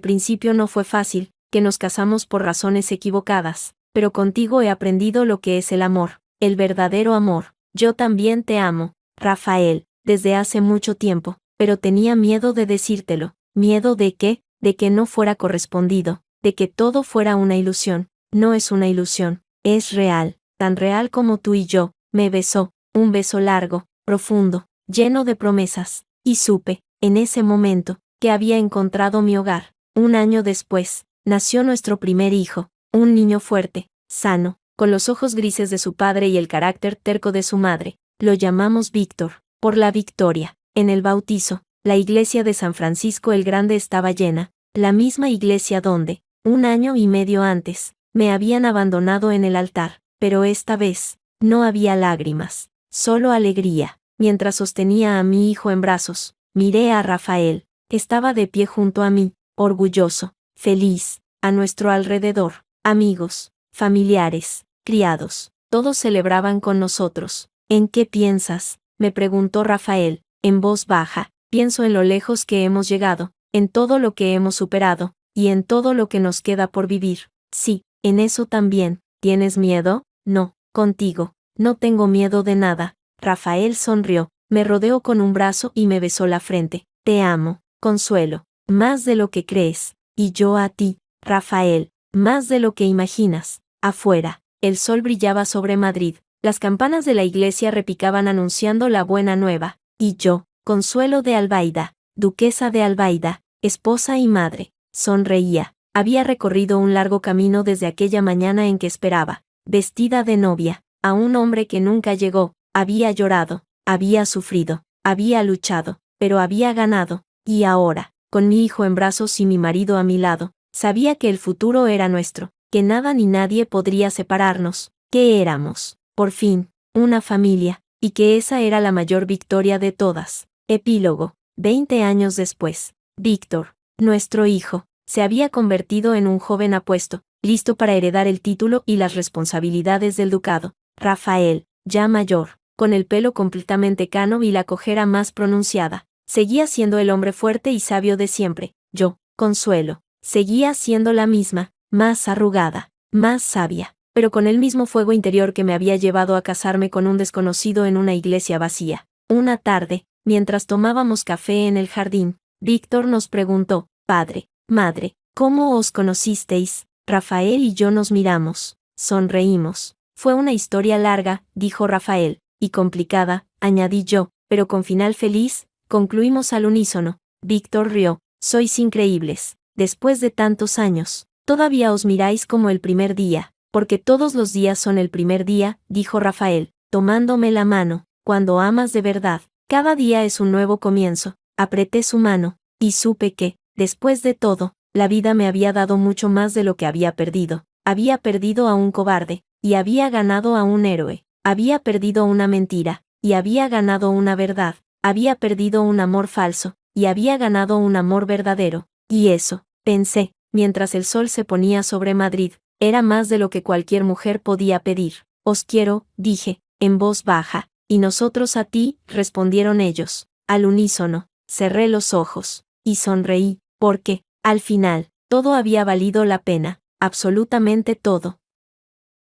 principio no fue fácil, que nos casamos por razones equivocadas, pero contigo he aprendido lo que es el amor, el verdadero amor. Yo también te amo, Rafael, desde hace mucho tiempo, pero tenía miedo de decírtelo. ¿Miedo de qué? De que no fuera correspondido. De que todo fuera una ilusión. No es una ilusión, es real, tan real como tú y yo. Me besó, un beso largo, profundo, lleno de promesas, y supe, en ese momento, que había encontrado mi hogar. 1 año después, nació nuestro primer hijo, un niño fuerte, sano, con los ojos grises de su padre y el carácter terco de su madre. Lo llamamos Víctor, por la victoria. En el bautizo, la iglesia de San Francisco el Grande estaba llena, la misma iglesia donde, 1 año y medio antes, me habían abandonado en el altar, pero esta vez, no había lágrimas, solo alegría. Mientras sostenía a mi hijo en brazos, miré a Rafael. Estaba de pie junto a mí, orgulloso, feliz. A nuestro alrededor, amigos, familiares, criados, todos celebraban con nosotros. ¿En qué piensas?, me preguntó Rafael, en voz baja. Pienso en lo lejos que hemos llegado, en todo lo que hemos superado, y en todo lo que nos queda por vivir. Sí, en eso también. ¿Tienes miedo? No, contigo. No tengo miedo de nada. Rafael sonrió, me rodeó con un brazo y me besó la frente. Te amo, Consuelo, más de lo que crees. Y yo a ti, Rafael, más de lo que imaginas. Afuera, el sol brillaba sobre Madrid. Las campanas de la iglesia repicaban anunciando la buena nueva. Y yo, Consuelo de Albaida, duquesa de Albaida, esposa y madre, sonreía. Había recorrido un largo camino desde aquella mañana en que esperaba, vestida de novia, a un hombre que nunca llegó. Había llorado, había sufrido, había luchado, pero había ganado, y ahora, con mi hijo en brazos y mi marido a mi lado, sabía que el futuro era nuestro, que nada ni nadie podría separarnos, que éramos, por fin, una familia, y que esa era la mayor victoria de todas. Epílogo. 20 años después, Víctor, nuestro hijo, se había convertido en un joven apuesto, listo para heredar el título y las responsabilidades del ducado. Rafael, ya mayor, con el pelo completamente cano y la cojera más pronunciada, seguía siendo el hombre fuerte y sabio de siempre. Yo, Consuelo, seguía siendo la misma, más arrugada, más sabia, pero con el mismo fuego interior que me había llevado a casarme con un desconocido en una iglesia vacía. Una tarde, mientras tomábamos café en el jardín, Víctor nos preguntó, padre, madre, ¿cómo os conocisteis? Rafael y yo nos miramos, sonreímos. Fue una historia larga, dijo Rafael, y complicada, añadí yo, pero con final feliz, concluimos al unísono. Víctor rió, sois increíbles. Después de tantos años, todavía os miráis como el primer día, porque todos los días son el primer día, dijo Rafael, tomándome la mano. Cuando amas de verdad, cada día es un nuevo comienzo. Apreté su mano, y supe que, después de todo, la vida me había dado mucho más de lo que había perdido. Había perdido a un cobarde, y había ganado a un héroe. Había perdido una mentira, y había ganado una verdad. Había perdido un amor falso, y había ganado un amor verdadero. Y eso, pensé, mientras el sol se ponía sobre Madrid, era más de lo que cualquier mujer podía pedir. Os quiero, dije, en voz baja, y nosotros a ti, respondieron ellos, al unísono. Cerré los ojos, y sonreí, porque, al final, todo había valido la pena, absolutamente todo.